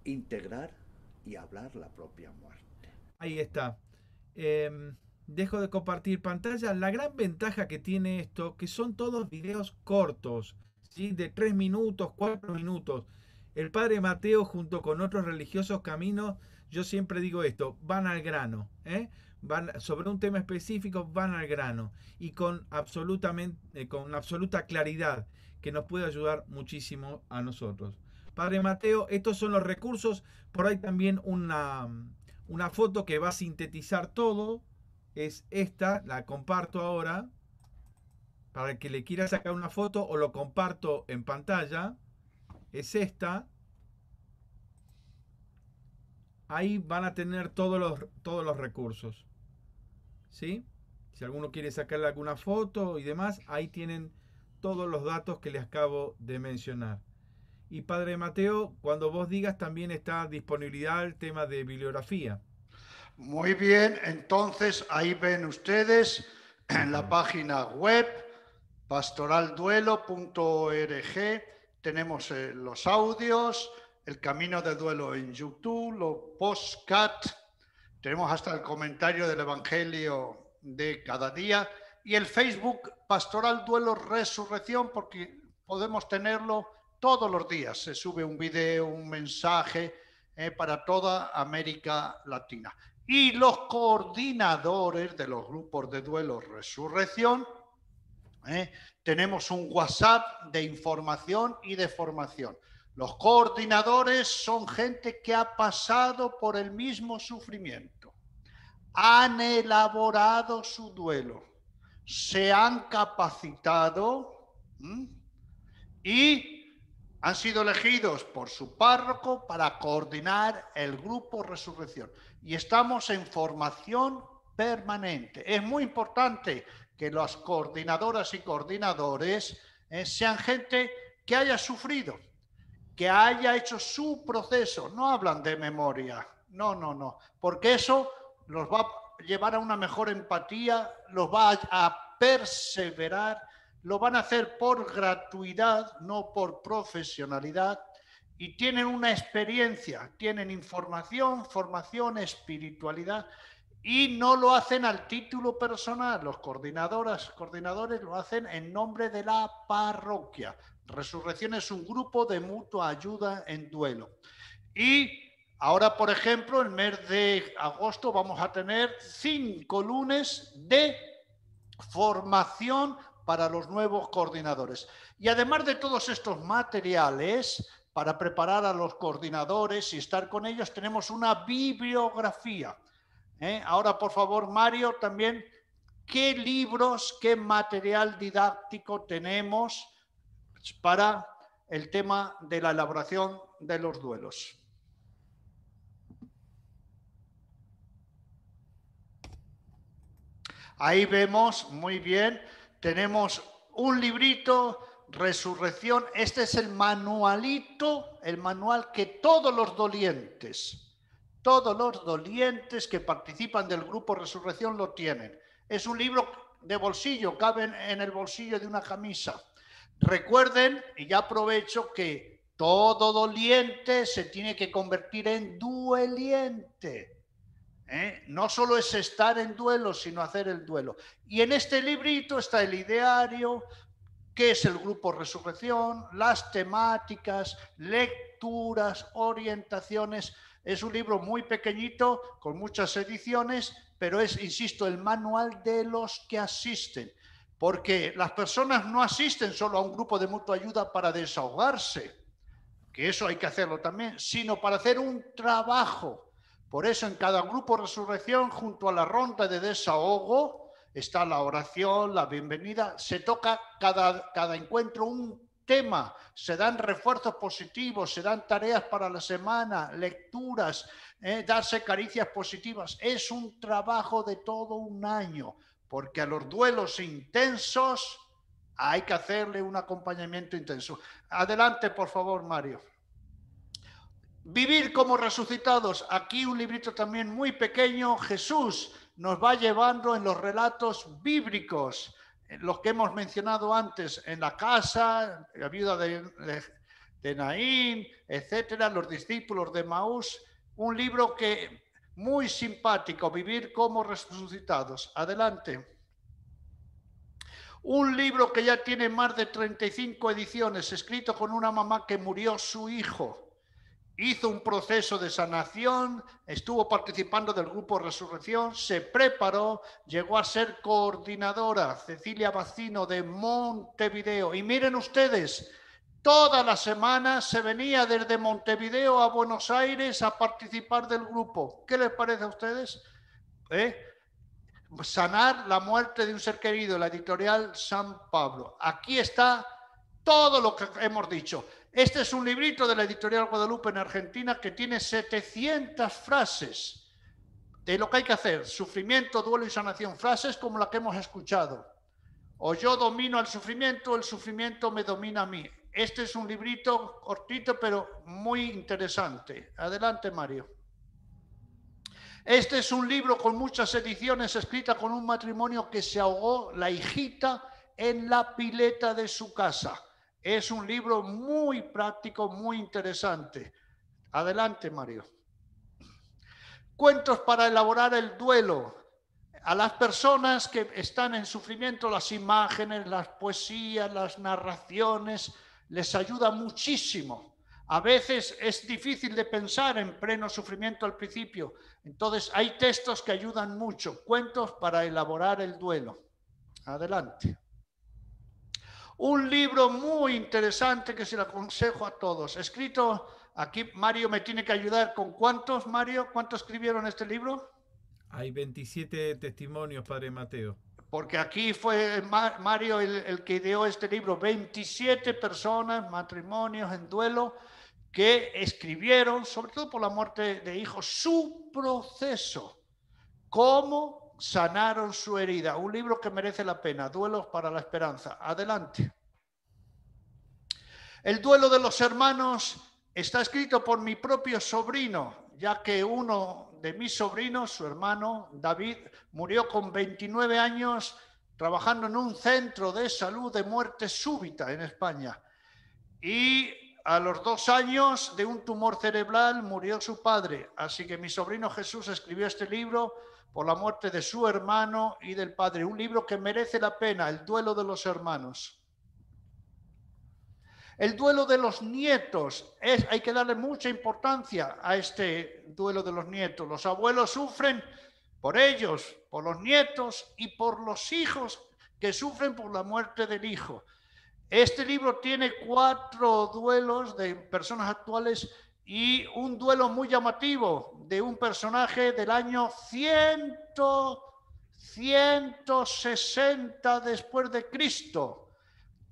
Integrar y hablar la propia muerte. Ahí está. Dejo de compartir pantalla. La gran ventaja que tiene esto, que son todos videos cortos, ¿sí? De 3 minutos, 4 minutos. El Padre Mateo junto con otros religiosos caminos, yo siempre digo esto, van al grano, van sobre un tema específico, van al grano y con absoluta claridad, que nos puede ayudar muchísimo a nosotros. Padre Mateo, estos son los recursos, por ahí también una foto que va a sintetizar todo, es esta, la comparto ahora, para el que le quiera sacar una foto o lo comparto en pantalla, es esta. Ahí van a tener todos los recursos, ¿sí? Si alguno quiere sacarle alguna foto y demás, ahí tienen todos los datos que les acabo de mencionar. Y Padre Mateo, cuando vos digas, también está disponibilidad el tema de bibliografía. Muy bien, entonces ahí ven ustedes en la página web pastoralduelo.org tenemos los audios, el camino del duelo en YouTube, los podcasts, tenemos hasta el comentario del Evangelio de cada día y el Facebook Pastoral Duelo Resurrección, porque podemos tenerlo todos los días. Se sube un video, un mensaje para toda América Latina. Y los coordinadores de los grupos de duelo Resurrección, tenemos un WhatsApp de información y de formación. Los coordinadores son gente que ha pasado por el mismo sufrimiento, han elaborado su duelo, se han capacitado y han sido elegidos por su párroco para coordinar el grupo Resurrección. Y estamos en formación permanente. Es muy importante que las coordinadoras y coordinadores sean gente que haya sufrido, que haya hecho su proceso. No hablan de memoria, no, porque eso llevar a una mejor empatía, los va a perseverar, lo van a hacer por gratuidad, no por profesionalidad, y tienen una experiencia, tienen información, formación, espiritualidad, y no lo hacen al título personal. Los coordinadores lo hacen en nombre de la parroquia. Resurrección es un grupo de mutua ayuda en duelo. Y ahora, por ejemplo, el mes de agosto vamos a tener 5 lunes de formación para los nuevos coordinadores. Y además de todos estos materiales para preparar a los coordinadores y estar con ellos, tenemos una bibliografía. Ahora, por favor, Mario, también, ¿qué libros, qué material didáctico tenemos para el tema de la elaboración de los duelos? Ahí vemos, muy bien, tenemos un librito, Resurrección. Este es el manualito, el manual que todos los dolientes que participan del grupo Resurrección lo tienen. Es un libro de bolsillo, cabe en el bolsillo de una camisa. Recuerden, y ya aprovecho, que todo doliente se tiene que convertir en dueliente. No solo es estar en duelo, sino hacer el duelo. Y en este librito está el ideario, qué es el grupo Resurrección, las temáticas, lecturas, orientaciones. Es un libro muy pequeñito, con muchas ediciones, pero es, insisto, el manual de los que asisten. Porque las personas no asisten solo a un grupo de mutua ayuda para desahogarse, que eso hay que hacerlo también, sino para hacer un trabajo. Por eso en cada grupo Resurrección, junto a la ronda de desahogo, está la oración, la bienvenida, se toca cada encuentro un tema, se dan refuerzos positivos, se dan tareas para la semana, lecturas, darse caricias positivas. Es un trabajo de todo un año, porque a los duelos intensos hay que hacerle un acompañamiento intenso. Adelante, por favor, Mario. Vivir como resucitados. Aquí un librito también muy pequeño. Jesús nos va llevando en los relatos bíblicos, los que hemos mencionado antes, en la casa, la viuda de Naín, etcétera, los discípulos de Maús. Un libro que muy simpático, Vivir como resucitados. Adelante. Un libro que ya tiene más de 35 ediciones, escrito con una mamá que murió su hijo. Hizo un proceso de sanación, estuvo participando del grupo Resurrección, se preparó, llegó a ser coordinadora, Cecilia Bacino, de Montevideo. Y miren ustedes, todas las semanas se venía desde Montevideo a Buenos Aires a participar del grupo. ¿Qué les parece a ustedes? Sanar la muerte de un ser querido, la editorial San Pablo. Aquí está todo lo que hemos dicho. Este es un librito de la editorial Guadalupe en Argentina que tiene 700 frases de lo que hay que hacer. Sufrimiento, duelo y sanación. Frases como la que hemos escuchado. O yo domino al sufrimiento, el sufrimiento me domina a mí. Este es un librito cortito pero muy interesante. Adelante, Mario. Este es un libro con muchas ediciones, escrita con un matrimonio que se ahogó la hijita en la pileta de su casa. Es un libro muy práctico, muy interesante. Adelante, Mario. Cuentos para elaborar el duelo. A las personas que están en sufrimiento, las imágenes, las poesías, las narraciones, les ayuda muchísimo. A veces es difícil de pensar en pleno sufrimiento al principio. Entonces hay textos que ayudan mucho. Cuentos para elaborar el duelo. Adelante. Un libro muy interesante que se lo aconsejo a todos. Escrito, aquí Mario me tiene que ayudar con ¿cuántos, Mario? ¿Cuántos escribieron este libro? Hay 27 testimonios, Padre Mateo. Porque aquí fue Mario el que ideó este libro. 27 personas, matrimonios en duelo, que escribieron, sobre todo por la muerte de hijos, su proceso. Cómo sanaron su herida. Un libro que merece la pena. Duelos para la esperanza. Adelante. El duelo de los hermanos está escrito por mi propio sobrino. ya que uno de mis sobrinos, su hermano David, murió con 29 años trabajando en un centro de salud de muerte súbita en España. Y a los 2 años de un tumor cerebral murió su padre. Así que mi sobrino Jesús escribió este libro por la muerte de su hermano y del padre. Un libro que merece la pena, El duelo de los hermanos. El duelo de los nietos, hay que darle mucha importancia a este duelo de los nietos. Los abuelos sufren por ellos, por los nietos y por los hijos que sufren por la muerte del hijo. Este libro tiene 4 duelos de personas actuales y un duelo muy llamativo de un personaje del año 160 después de Cristo,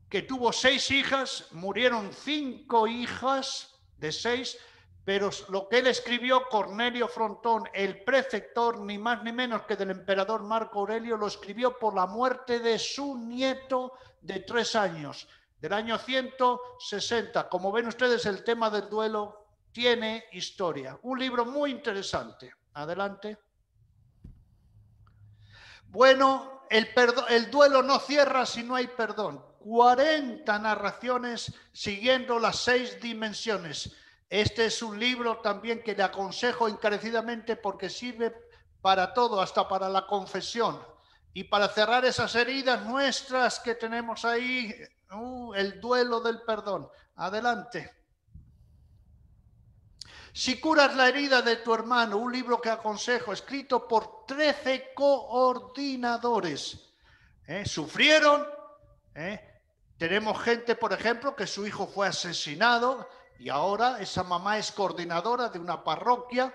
que tuvo 6 hijas, murieron 5 hijas de 6, pero lo que él escribió, Cornelio Frontón, el preceptor, ni más ni menos que del emperador Marco Aurelio, lo escribió por la muerte de su nieto de 3 años, del año 160. Como ven ustedes, el tema del duelo tiene historia. Un libro muy interesante. Adelante. Bueno, el duelo no cierra si no hay perdón. 40 narraciones siguiendo las 6 dimensiones. Este es un libro también que le aconsejo encarecidamente porque sirve para todo, hasta para la confesión. Y para cerrar esas heridas nuestras que tenemos ahí, el duelo del perdón. Adelante. Si curas la herida de tu hermano, un libro que aconsejo, escrito por 13 coordinadores. Sufrieron. Tenemos gente, por ejemplo, que su hijo fue asesinado y ahora esa mamá es coordinadora de una parroquia.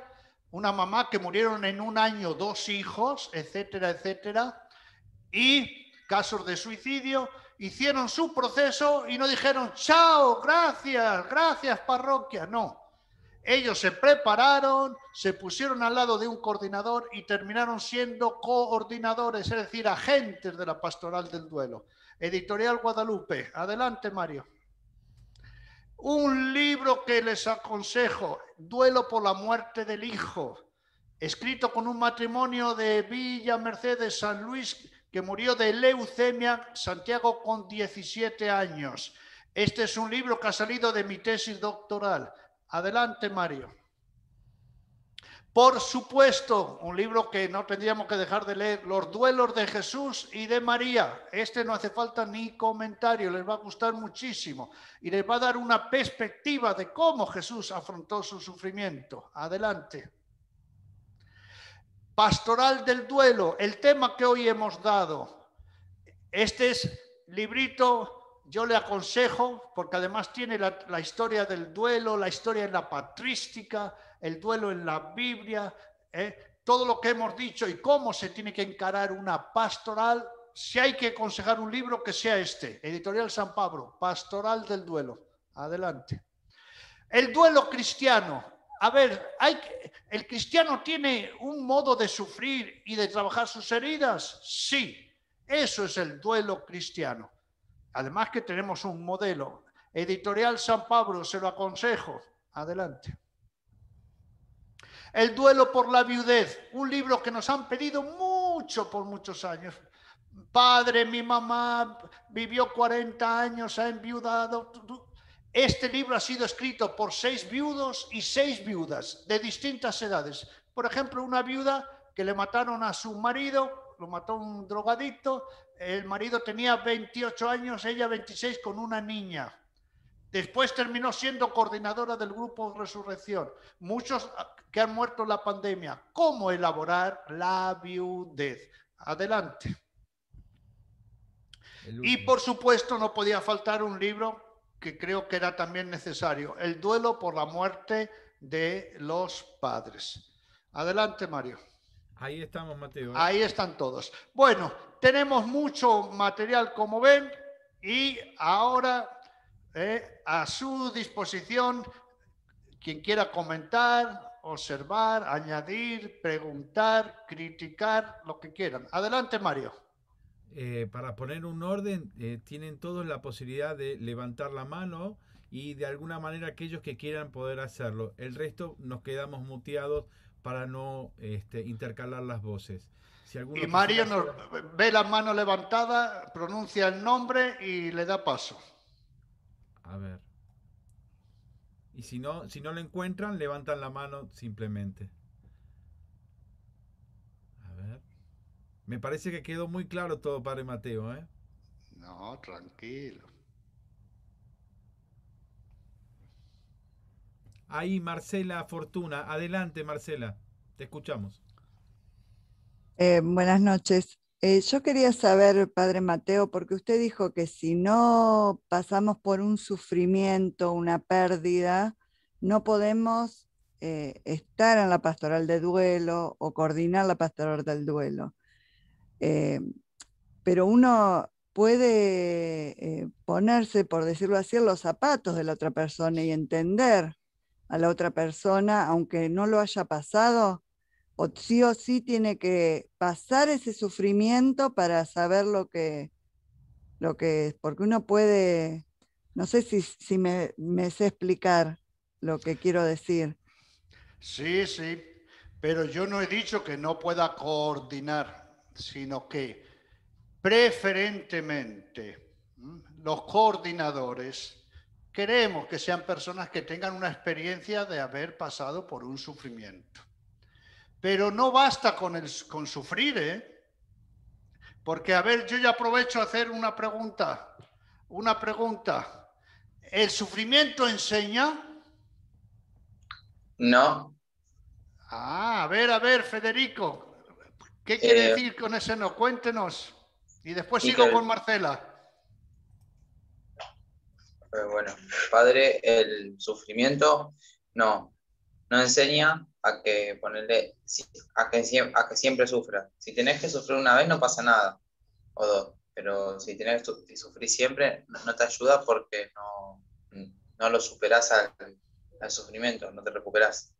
Una mamá que murieron en un año 2 hijos, etcétera, etcétera. Y casos de suicidio. Hicieron su proceso y no dijeron, chao, gracias, gracias parroquia. No. Ellos se prepararon, se pusieron al lado de un coordinador y terminaron siendo coordinadores, es decir, agentes de la pastoral del duelo. Editorial Guadalupe. Adelante, Mario. Un libro que les aconsejo, Duelo por la muerte del hijo, escrito con un matrimonio de Villa Mercedes, San Luis, que murió de leucemia, Santiago, con 17 años. Este es un libro que ha salido de mi tesis doctoral. Adelante, Mario. Por supuesto, un libro que no tendríamos que dejar de leer, Los duelos de Jesús y de María. Este no hace falta ni comentario, les va a gustar muchísimo y les va a dar una perspectiva de cómo Jesús afrontó su sufrimiento. Adelante. Pastoral del duelo, el tema que hoy hemos dado. Este es librito, yo le aconsejo, porque además tiene la historia del duelo, la historia en la patrística, el duelo en la Biblia, todo lo que hemos dicho y cómo se tiene que encarar una pastoral. Si hay que aconsejar un libro, que sea este, Editorial San Pablo, Pastoral del duelo. Adelante. El duelo cristiano. A ver, ¿el cristiano tiene un modo de sufrir y de trabajar sus heridas? Sí, eso es el duelo cristiano. Además que tenemos un modelo. Editorial San Pablo, se lo aconsejo. Adelante. El duelo por la viudez, un libro que nos han pedido mucho por muchos años. Padre, mi mamá vivió 40 años, ha enviudado. Este libro ha sido escrito por 6 viudos y 6 viudas de distintas edades. Por ejemplo, una viuda que le mataron a su marido, lo mató un drogadicto, el marido tenía 28 años, ella 26, con una niña. Después terminó siendo coordinadora del grupo Resurrección. Muchos que han muerto en la pandemia. ¿Cómo elaborar la viudez? Adelante. Y por supuesto no podía faltar un libro que creo que era también necesario. El duelo por la muerte de los padres. Adelante, Mario. Ahí estamos, Mateo. Ahí están todos. Bueno, tenemos mucho material, como ven, y ahora a su disposición, quien quiera comentar, observar, añadir, preguntar, criticar, lo que quieran. Adelante, Mario. Para poner un orden, tienen todos la posibilidad de levantar la mano y de alguna manera aquellos que quieran poder hacerlo. El resto nos quedamos muteados para no intercalar las voces. Si alguno y Mario hacer... ve la mano levantada, pronuncia el nombre y le da paso. A ver. Y si no lo encuentran, levantan la mano simplemente. A ver. Me parece que quedó muy claro todo, Padre Mateo, ¿eh? No, tranquilo. Ahí, Marcela Fortuna. Adelante, Marcela. Te escuchamos. Buenas noches. Yo quería saber, Padre Mateo, porque usted dijo que si no pasamos por un sufrimiento, una pérdida, no podemos estar en la pastoral de duelo o coordinar la pastoral del duelo. Pero uno puede ponerse, por decirlo así, en los zapatos de la otra persona y entender a la otra persona, aunque no lo haya pasado, o sí tiene que pasar ese sufrimiento para saber lo que es, porque uno puede, no sé si me sé explicar lo que quiero decir. Sí, sí, pero yo no he dicho que no pueda coordinar, sino que preferentemente los coordinadores queremos que sean personas que tengan una experiencia de haber pasado por un sufrimiento. Pero no basta con sufrir, ¿eh? Porque, a ver, yo ya aprovecho a hacer una pregunta. Una pregunta. ¿El sufrimiento enseña? No. A ver, Federico. ¿Qué quiere decir con ese no? Cuéntenos. Y después sigo con Marcela. Bueno, padre, el sufrimiento no enseña a que ponerle a que siempre sufra. Si tenés que sufrir una vez no pasa nada, o dos, pero si tenés que sufrir siempre no te ayuda porque no lo superás al sufrimiento, no te recuperás.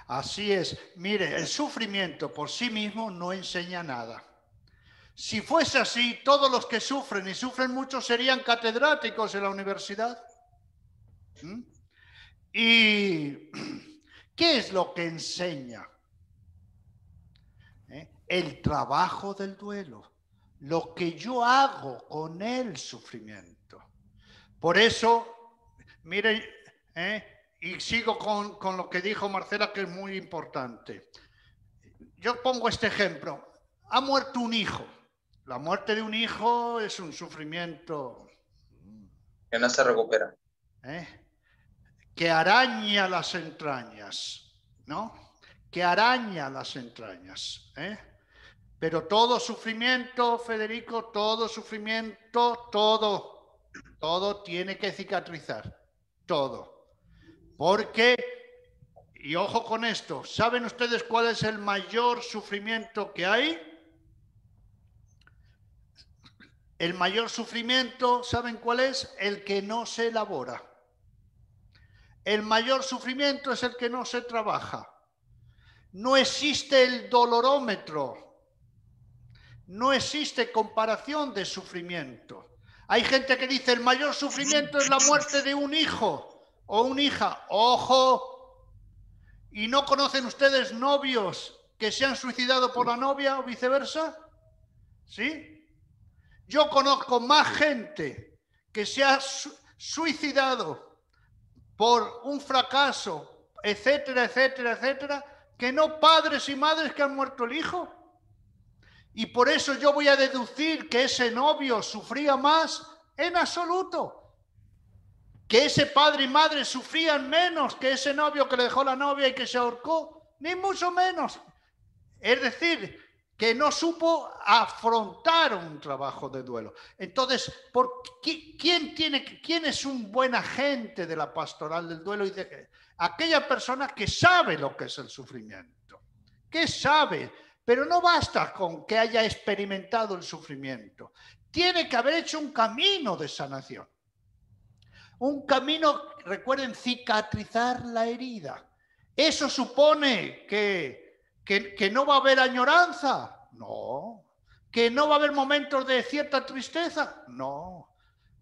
Así es. Mire, el sufrimiento por sí mismo no enseña nada. Si fuese así, todos los que sufren, y sufren mucho, serían catedráticos en la universidad. ¿Y qué es lo que enseña? El trabajo del duelo, lo que yo hago con el sufrimiento. Por eso, miren, y sigo con lo que dijo Marcela, que es muy importante. Yo pongo este ejemplo. Ha muerto un hijo. La muerte de un hijo es un sufrimiento que no se recupera. Que araña las entrañas, ¿no? Que araña las entrañas. Pero todo sufrimiento, Federico, todo sufrimiento, todo tiene que cicatrizar. Todo. Porque, y ojo con esto, ¿saben ustedes cuál es el mayor sufrimiento que hay? El mayor sufrimiento, ¿saben cuál es? El que no se elabora. El mayor sufrimiento es el que no se trabaja. No existe el dolorómetro. No existe comparación de sufrimiento. Hay gente que dice el mayor sufrimiento es la muerte de un hijo o una hija. ¡Ojo! ¿Y no conocen ustedes novios que se han suicidado por la novia o viceversa? ¿Sí? Yo conozco más gente que se ha suicidado por un fracaso, etcétera, etcétera, etcétera, que no padres y madres que han muerto el hijo. Y por eso yo voy a deducir que ese novio sufría más en absoluto. Que ese padre y madre sufrían menos que ese novio que le dejó la novia y que se ahorcó, ni mucho menos. Es decir, que no supo afrontar un trabajo de duelo. Entonces, ¿quién es un buen agente de la pastoral del duelo? Aquella persona que sabe lo que es el sufrimiento, que sabe, pero no basta con que haya experimentado el sufrimiento. Tiene que haber hecho un camino de sanación. Un camino, recuerden, cicatrizar la herida. Eso supone que no va a haber añoranza, no. Que no va a haber momentos de cierta tristeza, no.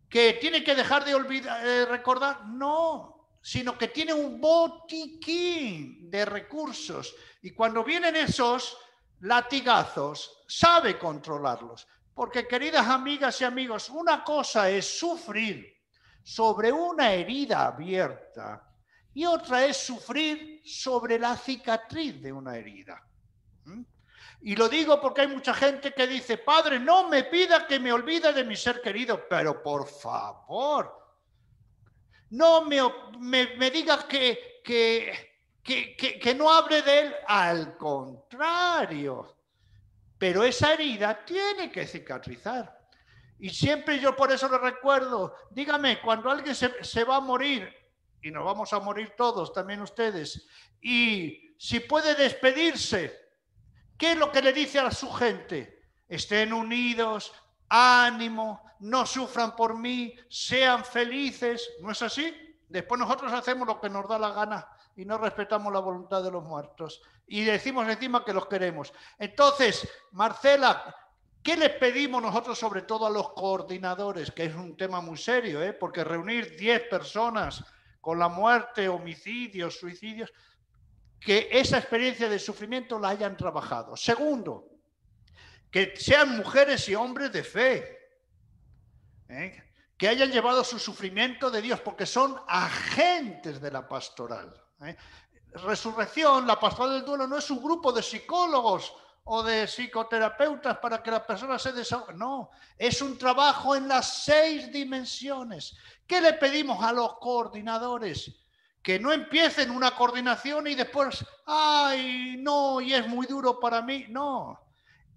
que tiene que dejar de recordar, no, sino que tiene un botiquín de recursos. Y cuando vienen esos latigazos, sabe controlarlos. Porque, queridas amigas y amigos, una cosa es sufrir sobre una herida abierta y otra es sufrir sobre la cicatriz de una herida. Y lo digo porque hay mucha gente que dice, Padre, no me pida que me olvide de mi ser querido, pero por favor, no me diga que no hable de él, al contrario. Pero esa herida tiene que cicatrizar. Y siempre yo por eso le recuerdo, dígame, cuando alguien se va a morir, y nos vamos a morir todos, también ustedes, y si puede despedirse, ¿qué es lo que le dice a su gente? Estén unidos, ánimo, no sufran por mí, sean felices. ¿No es así? Después nosotros hacemos lo que nos da la gana y no respetamos la voluntad de los muertos. Y decimos encima que los queremos. Entonces, Marcela, ¿qué les pedimos nosotros sobre todo a los coordinadores? Que es un tema muy serio, porque reunir 10 personas con la muerte, homicidios, suicidios, que esa experiencia de sufrimiento la hayan trabajado. Segundo, que sean mujeres y hombres de fe, que hayan llevado su sufrimiento de Dios, porque son agentes de la pastoral. Resurrección, la pastoral del duelo, no es un grupo de psicólogos o de psicoterapeutas para que la persona se desahogue. No, es un trabajo en las 6 dimensiones. ¿Qué le pedimos a los coordinadores? Que no empiecen una coordinación y después, ay, no, y es muy duro para mí. No,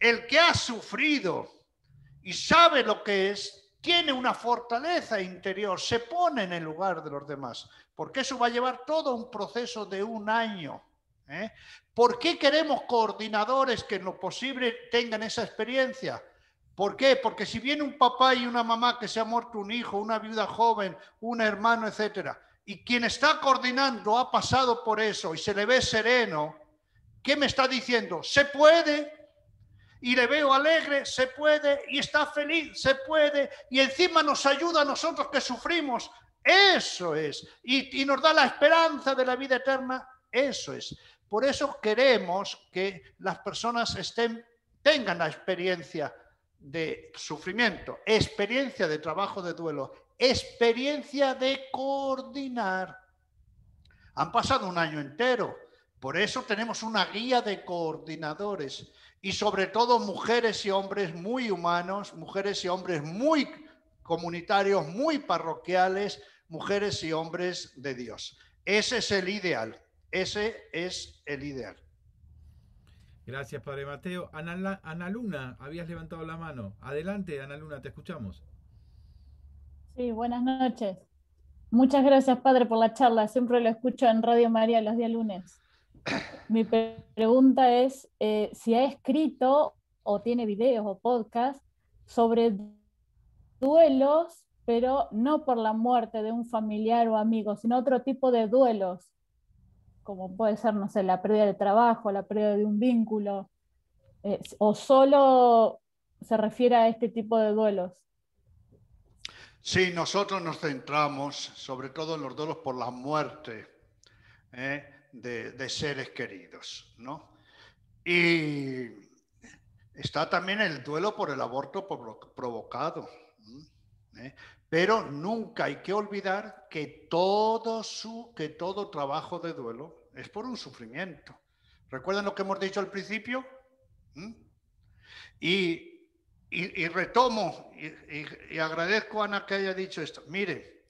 el que ha sufrido y sabe lo que es, tiene una fortaleza interior, se pone en el lugar de los demás, porque eso va a llevar todo un proceso de 1 año. ¿Por qué queremos coordinadores que en lo posible tengan esa experiencia? ¿Por qué? Porque si viene un papá y una mamá que se ha muerto un hijo, una viuda joven, un hermano, etcétera, y quien está coordinando ha pasado por eso y se le ve sereno, ¿qué me está diciendo? Se puede. Y le veo alegre, se puede, y está feliz, se puede, y encima nos ayuda a nosotros que sufrimos. Eso es. Y nos da la esperanza de la vida eterna. Eso es. Por eso queremos que las personas tengan la experiencia de sufrimiento, experiencia de trabajo de duelo, experiencia de coordinar. Han pasado 1 año entero. Por eso tenemos una guía de coordinadores. Y sobre todo mujeres y hombres muy humanos, mujeres y hombres muy comunitarios, muy parroquiales, mujeres y hombres de Dios. Ese es el ideal. Ese es el ideal. Gracias, Padre Mateo. Ana Luna, habías levantado la mano. Adelante, Ana Luna, te escuchamos. Sí, buenas noches. Muchas gracias, Padre, por la charla. Siempre lo escucho en Radio María los días lunes. Mi pregunta es si ha escrito o tiene videos o podcasts sobre duelos, pero no por la muerte de un familiar o amigo, sino otro tipo de duelos, como puede ser, no sé, la pérdida de trabajo, la pérdida de un vínculo, o solo se refiere a este tipo de duelos. Sí, nosotros nos centramos sobre todo en los duelos por la muerte de seres queridos, ¿no? Y está también el duelo por el aborto provocado, pero nunca hay que olvidar que todo trabajo de duelo es por un sufrimiento. ¿Recuerdan lo que hemos dicho al principio? Y retomo y agradezco a Ana que haya dicho esto. Mire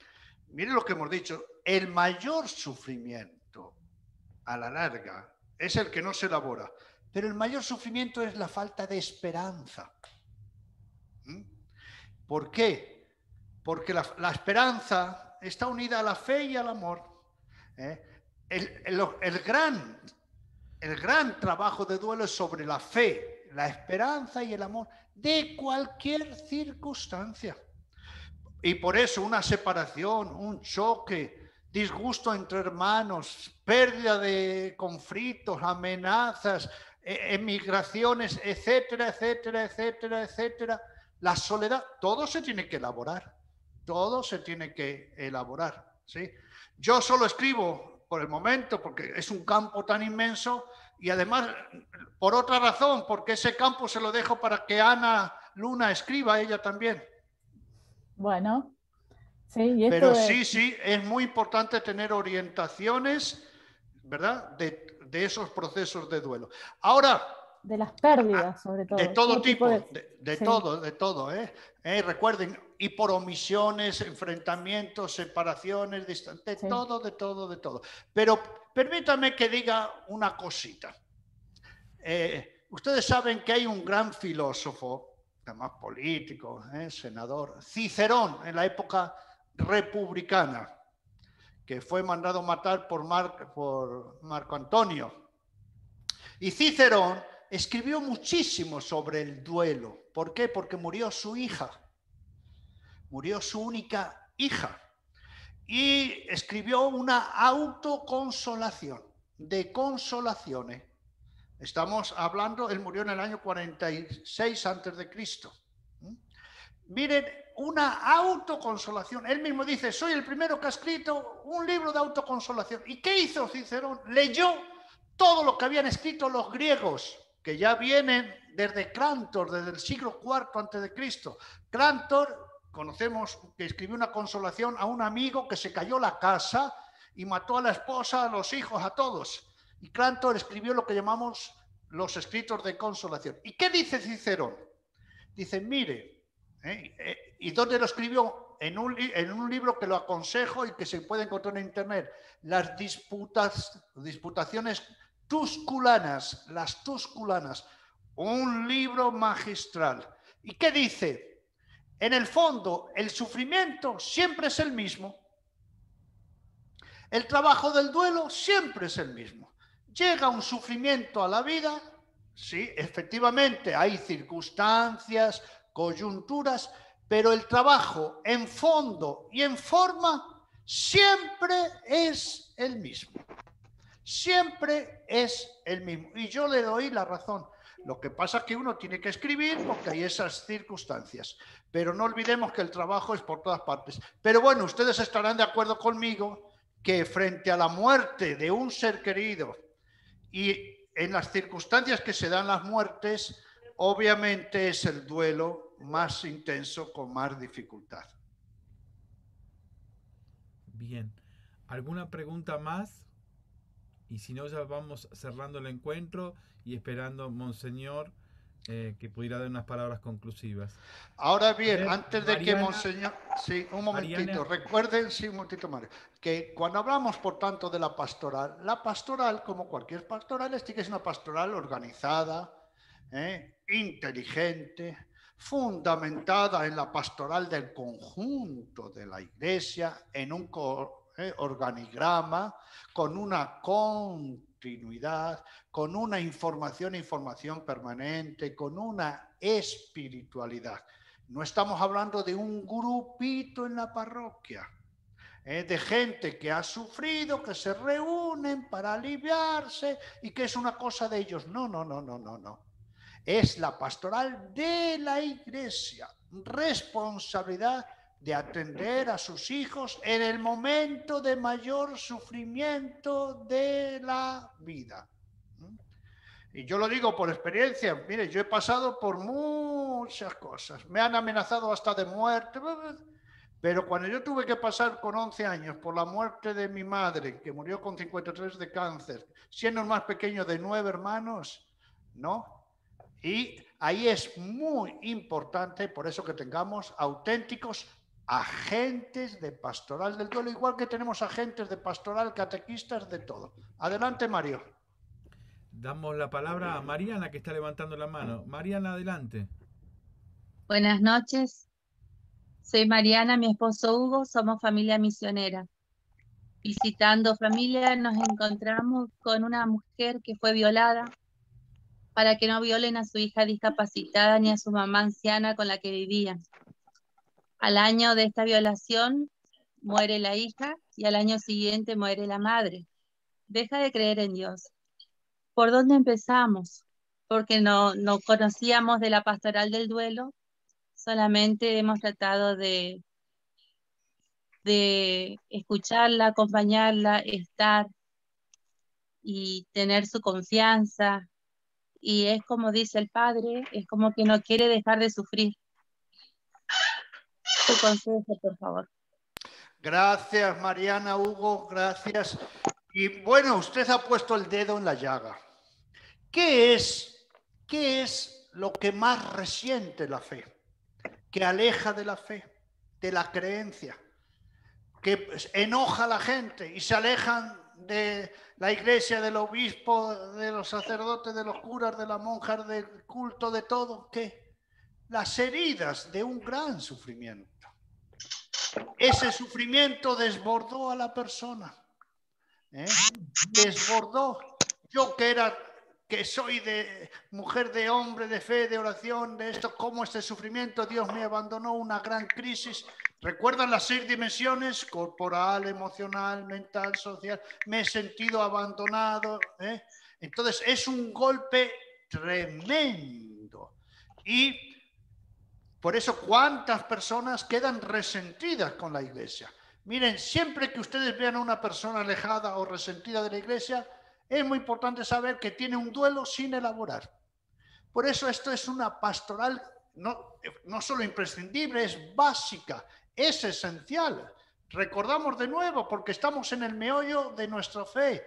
lo que hemos dicho. El mayor sufrimiento a la larga es el que no se elabora, pero el mayor sufrimiento es la falta de esperanza. ¿Por qué? Porque la esperanza está unida a la fe y al amor. El gran trabajo de duelo es sobre la fe, la esperanza y el amor de cualquier circunstancia. Y por eso una separación, un choque, disgusto entre hermanos, pérdida de conflictos, amenazas, emigraciones, etcétera, etcétera, etcétera, etcétera, la soledad, todo se tiene que elaborar. todo se tiene que elaborar, ¿sí? Yo solo escribo por el momento porque es un campo tan inmenso y además por otra razón, porque ese campo se lo dejo para que Ana Luna escriba ella también. Bueno, sí, y esto pero sí, es muy importante tener orientaciones, ¿verdad? De esos procesos de duelo. Ahora, de las pérdidas, sobre todo. de todo tipo, sí. de todo, ¿eh? Recuerden, y por omisiones, enfrentamientos, separaciones, de Sí. todo. Pero permítanme que diga una cosita. Ustedes saben que hay un gran filósofo, además político, senador, Cicerón, en la época republicana, que fue mandado matar por Marco Antonio. Y Cicerón escribió muchísimo sobre el duelo. ¿Por qué? Porque murió su hija. Murió su única hija. Y escribió una autoconsolación, de consolaciones. Estamos hablando, él murió en el año 46 a.C. Miren, una autoconsolación. Él mismo dice, soy el primero que ha escrito un libro de autoconsolación. ¿Y qué hizo Cicerón? Leyó todo lo que habían escrito los griegos, que ya vienen desde Crantor, desde el siglo IV a.C. Crantor, conocemos que escribió una consolación a un amigo que se cayó la casa y mató a la esposa, a los hijos, a todos. Y Crantor escribió lo que llamamos los escritos de consolación. ¿Y qué dice Cicerón? Dice, mire, ¿y dónde lo escribió? En un libro que lo aconsejo y que se puede encontrar en internet, las disputaciones tusculanas, las tusculanas, un libro magistral. ¿Y qué dice? En el fondo, el sufrimiento siempre es el mismo. El trabajo del duelo siempre es el mismo. Llega un sufrimiento a la vida, sí, efectivamente hay circunstancias, coyunturas, pero el trabajo en fondo y en forma siempre es el mismo. Siempre es el mismo. Y yo le doy la razón. Lo que pasa es que uno tiene que escribir porque hay esas circunstancias. Pero no olvidemos que el trabajo es por todas partes. Pero bueno, ustedes estarán de acuerdo conmigo que frente a la muerte de un ser querido y en las circunstancias que se dan las muertes, obviamente es el duelo más intenso, con más dificultad. Bien. ¿Alguna pregunta más? Y si no, ya vamos cerrando el encuentro y esperando, Monseñor, que pudiera dar unas palabras conclusivas. Ahora bien, antes de que Monseñor... Sí, un momentito. Mariana. Recuerden, sí, un momentito, Mario, que cuando hablamos, por tanto, de la pastoral, como cualquier pastoral, es que es una pastoral organizada, inteligente, fundamentada en la pastoral del conjunto de la Iglesia, en un organigrama, con una continuidad, con una información permanente, con una espiritualidad. No estamos hablando de un grupito en la parroquia, de gente que ha sufrido, que se reúnen para aliviarse y que es una cosa de ellos. No. Es la pastoral de la Iglesia, responsabilidad de atender a sus hijos en el momento de mayor sufrimiento de la vida. Y yo lo digo por experiencia. Mire, yo he pasado por muchas cosas. Me han amenazado hasta de muerte. Pero cuando yo tuve que pasar con 11 años por la muerte de mi madre, que murió con 53 de cáncer, siendo el más pequeño de 9 hermanos, ¿no? Y ahí es muy importante, por eso que tengamos auténticos agentes de pastoral del duelo, igual que tenemos agentes de pastoral, catequistas, de todo. Adelante, Mario. Damos la palabra a Mariana, que está levantando la mano. Mariana, adelante. Buenas noches. Soy Mariana, mi esposo Hugo, somos familia misionera. Visitando familia nos encontramos con una mujer que fue violada para que no violen a su hija discapacitada ni a su mamá anciana con la que vivían. Al año de esta violación muere la hija y al año siguiente muere la madre. Deja de creer en Dios. ¿Por dónde empezamos? Porque no conocíamos de la pastoral del duelo, solamente hemos tratado de de escucharla, acompañarla, estar y tener su confianza. Y es como dice el padre, es como que no quiere dejar de sufrir. Su consejo, por favor. Gracias, Mariana, Hugo, gracias. Y bueno, usted ha puesto el dedo en la llaga. ¿Qué es lo que más resiente la fe? Que aleja de la fe, de la creencia, que enoja a la gente y se alejan de la iglesia, del obispo, de los sacerdotes, de los curas, de las monjas, del culto, de todo. ¿Qué? Las heridas de un gran sufrimiento. Ese sufrimiento desbordó a la persona. Desbordó. Yo que soy de mujer de hombre, de fe, de oración, de esto, como este sufrimiento, Dios me abandonó, una gran crisis. ¿Recuerdan las 6 dimensiones? Corporal, emocional, mental, social. Me he sentido abandonado. Entonces es un golpe tremendo. Y por eso, ¿cuántas personas quedan resentidas con la iglesia? Miren, siempre que ustedes vean a una persona alejada o resentida de la iglesia, es muy importante saber que tiene un duelo sin elaborar. Por eso esto es una pastoral no solo imprescindible, es básica, es esencial. Recordamos de nuevo, porque estamos en el meollo de nuestra fe,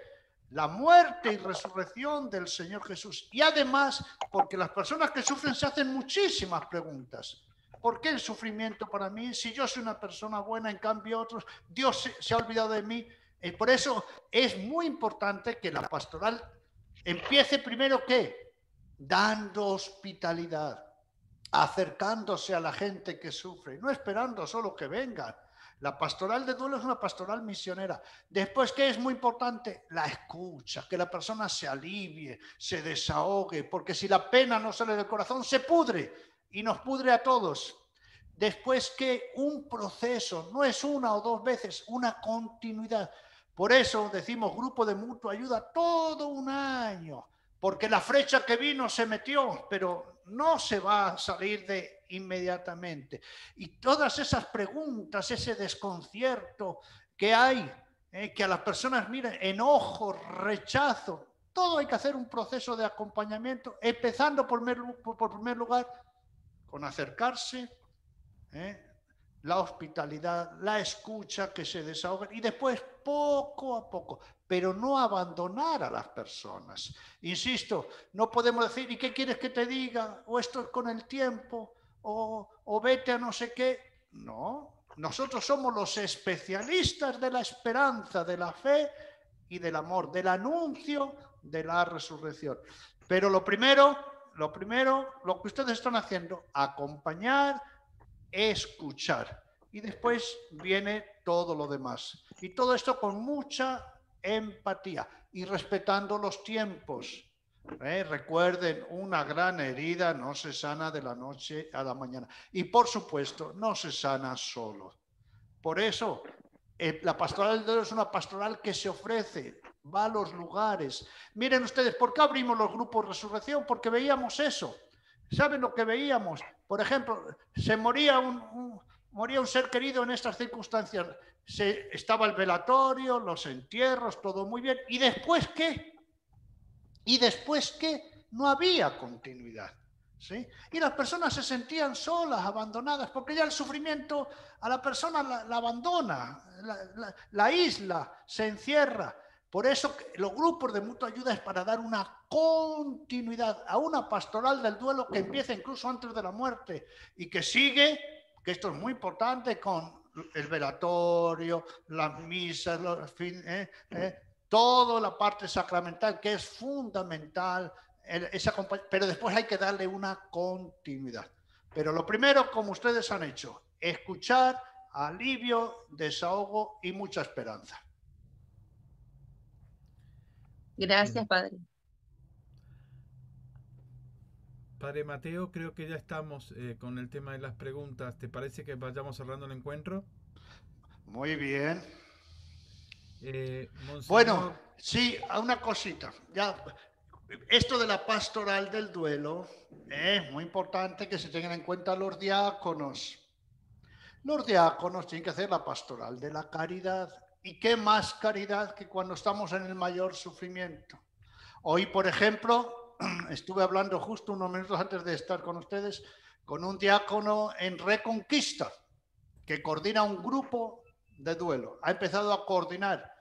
la muerte y resurrección del Señor Jesús. Y además, porque las personas que sufren se hacen muchísimas preguntas. ¿Por qué el sufrimiento para mí? Si yo soy una persona buena, en cambio otros, Dios se ha olvidado de mí. Por eso es muy importante que la pastoral empiece primero, ¿qué? Dando hospitalidad, acercándose a la gente que sufre, no esperando solo que vengan. La pastoral de duelo es una pastoral misionera. Después, ¿qué es muy importante? La escucha, que la persona se alivie, se desahogue, porque si la pena no sale del corazón, se pudre y nos pudre a todos. Después, que un proceso, no es una o dos veces, una continuidad. Por eso decimos grupo de mutua ayuda todo un año, porque la flecha que vino se metió, pero no se va a salir de inmediatamente. Y todas esas preguntas, ese desconcierto que hay, que a las personas, miren, enojo, rechazo, todo hay que hacer un proceso de acompañamiento, empezando por primer lugar con acercarse, la hospitalidad, la escucha, que se desahoguen, y después poco a poco, pero no abandonar a las personas. Insisto, no podemos decir, ¿y qué quieres que te diga? O esto es con el tiempo, o vete a no sé qué. No, nosotros somos los especialistas de la esperanza, de la fe y del amor, del anuncio de la resurrección. Pero lo primero, lo que ustedes están haciendo, acompañar, escuchar, y después viene todo lo demás, y todo esto con mucha empatía y respetando los tiempos. Recuerden, una gran herida no se sana de la noche a la mañana, y por supuesto no se sana solo. Por eso la pastoral del duelo es una pastoral que se ofrece, va a los lugares. Miren ustedes, ¿por qué abrimos los grupos Resurrección? Porque veíamos eso. ¿Saben lo que veíamos? Por ejemplo, se moría un ser querido en estas circunstancias. Estaba el velatorio, los entierros, todo muy bien. ¿Y después qué? ¿Y después qué? No había continuidad. ¿Sí? Y las personas se sentían solas, abandonadas, porque ya el sufrimiento a la persona la abandona, la isla, se encierra. Por eso los grupos de mutua ayuda es para dar una continuidad a una pastoral del duelo que empieza incluso antes de la muerte y que sigue, que esto es muy importante, con el velatorio, las misas, toda la parte sacramental, que es fundamental, pero después hay que darle una continuidad. Pero lo primero, como ustedes han hecho, escuchar, alivio, desahogo y mucha esperanza. Gracias, Padre. Padre Mateo, creo que ya estamos con el tema de las preguntas. ¿Te parece que vayamos cerrando el encuentro? Muy bien. Monseñor... Bueno, sí, una cosita. Ya, esto de la pastoral del duelo es muy importante que se tengan en cuenta los diáconos. Los diáconos tienen que hacer la pastoral de la caridad. ¿Y qué más caridad que cuando estamos en el mayor sufrimiento? Hoy, por ejemplo, estuve hablando justo unos minutos antes de estar con ustedes con un diácono en Reconquista, que coordina un grupo de duelo. Ha empezado a coordinar,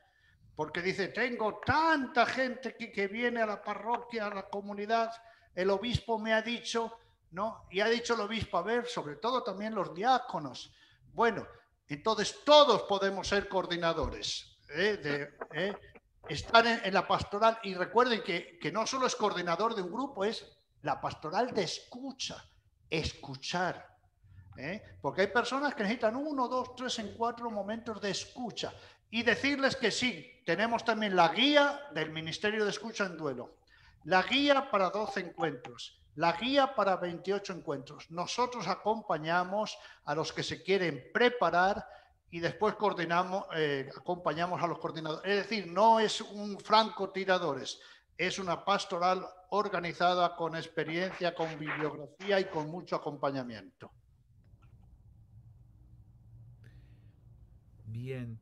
porque dice, tengo tanta gente que viene a la parroquia, a la comunidad, el obispo me ha dicho, ¿no? Y ha dicho el obispo, a ver, sobre todo también los diáconos. Bueno, entonces todos podemos ser coordinadores, estar en la pastoral. Y recuerden que no solo es coordinador de un grupo, es la pastoral de escucha, escuchar. Porque hay personas que necesitan 1, 2, 3, 4 momentos de escucha. Y decirles que sí, tenemos también la guía del Ministerio de Escucha en Duelo, la guía para 12 encuentros, la guía para 28 encuentros. Nosotros acompañamos a los que se quieren preparar y después coordinamos, acompañamos a los coordinadores. Es decir, no es un francotiradores, es una pastoral organizada con experiencia, con bibliografía y con mucho acompañamiento. Bien.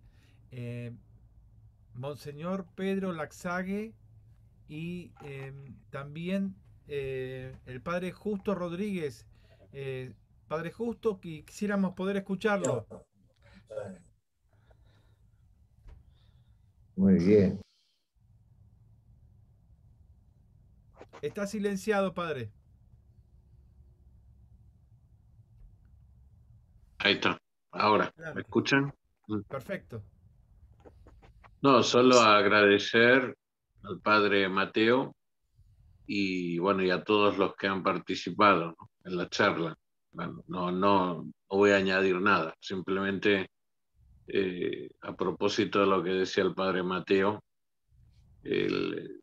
Monseñor Pedro Laxague y también el padre Justo Rodríguez. Padre Justo, quisiéramos poder escucharlo. Muy bien. Está silenciado, padre. Ahí está. Ahora, ¿me escuchan? Perfecto. No, solo agradecer al padre Mateo y bueno, y a todos los que han participado, ¿no?, en la charla. Bueno, no voy a añadir nada, simplemente a propósito de lo que decía el padre Mateo, el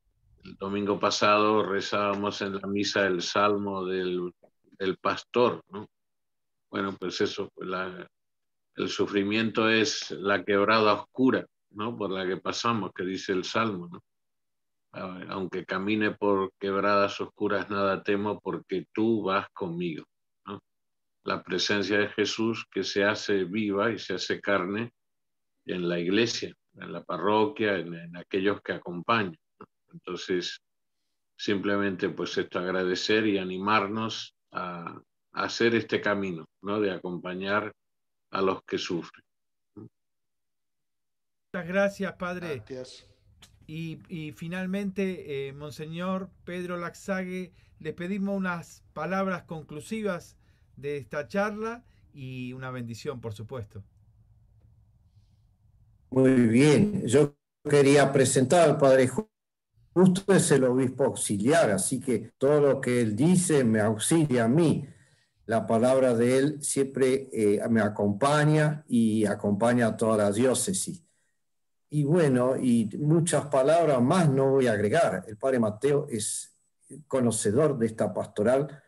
domingo pasado rezábamos en la misa el salmo del pastor, ¿no? Bueno, pues eso, el sufrimiento es la quebrada oscura, ¿no?, por la que pasamos, que dice el salmo, ¿no? Aunque camine por quebradas oscuras, nada temo porque tú vas conmigo, ¿no? La presencia de Jesús que se hace viva y se hace carne en la iglesia, en la parroquia, en aquellos que acompañan, ¿no? Entonces, simplemente pues esto, agradecer y animarnos a hacer este camino, ¿no?, de acompañar a los que sufren. Muchas gracias, padre. Gracias. Y finalmente, Monseñor Pedro Laxague, le pedimos unas palabras conclusivas de esta charla y una bendición, por supuesto. Muy bien. Yo quería presentar al padre Justo, es el obispo auxiliar, así que todo lo que él dice me auxilia a mí. La palabra de él siempre me acompaña y acompaña a toda la diócesis. Y bueno, y muchas palabras más no voy a agregar. El padre Mateo es conocedor de esta pastoral,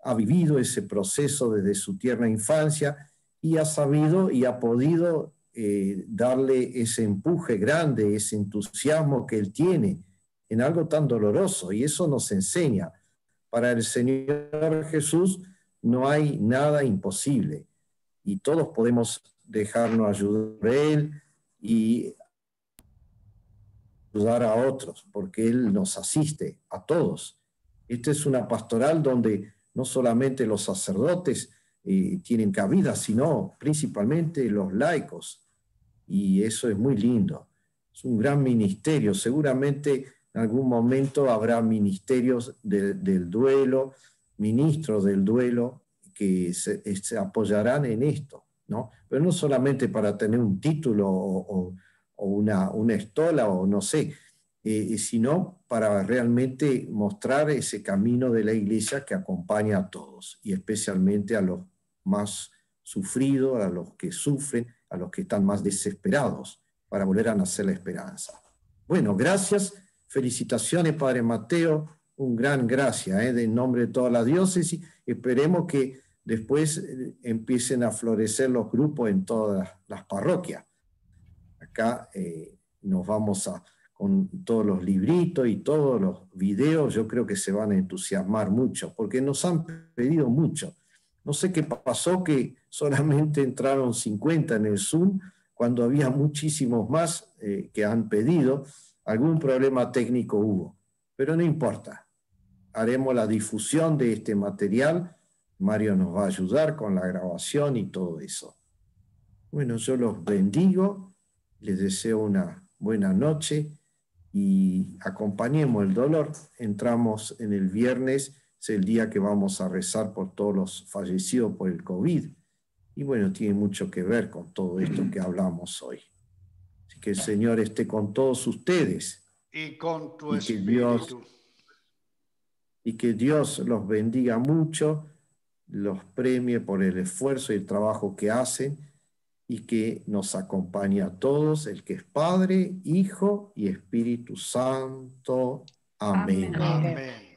ha vivido ese proceso desde su tierna infancia y ha sabido y ha podido darle ese empuje grande, ese entusiasmo que él tiene en algo tan doloroso, y eso nos enseña. Para el Señor Jesús no hay nada imposible y todos podemos dejarnos ayudar por Él y ayudar a otros, porque Él nos asiste a todos. Esta es una pastoral donde no solamente los sacerdotes tienen cabida, sino principalmente los laicos, y eso es muy lindo. Es un gran ministerio. Seguramente en algún momento habrá ministerios del duelo, ministros del duelo, que se apoyarán en esto, ¿no? Pero no solamente para tener un título o una estola o no sé, sino para realmente mostrar ese camino de la Iglesia que acompaña a todos, y especialmente a los más sufridos, a los que sufren, a los que están más desesperados, para volver a nacer la esperanza. Bueno, gracias, felicitaciones, Padre Mateo, un gran gracias, en nombre de toda la diócesis. Esperemos que después empiecen a florecer los grupos en todas las parroquias. Acá nos vamos con todos los libritos y todos los videos, yo creo que se van a entusiasmar mucho, porque nos han pedido mucho. No sé qué pasó, que solamente entraron 50 en el Zoom, cuando había muchísimos más que han pedido. Algún problema técnico hubo, pero no importa. Haremos la difusión de este material. Mario nos va a ayudar con la grabación y todo eso. Bueno, yo los bendigo, les deseo una buena noche y acompañemos el dolor. Entramos en el viernes, es el día que vamos a rezar por todos los fallecidos por el COVID. Y bueno, tiene mucho que ver con todo esto que hablamos hoy. Así que el Señor esté con todos ustedes. Y con tu espíritu. Y que Dios los bendiga mucho, los premie por el esfuerzo y el trabajo que hacen, y que nos acompañe a todos, el que es Padre, Hijo y Espíritu Santo. Amén. Amén.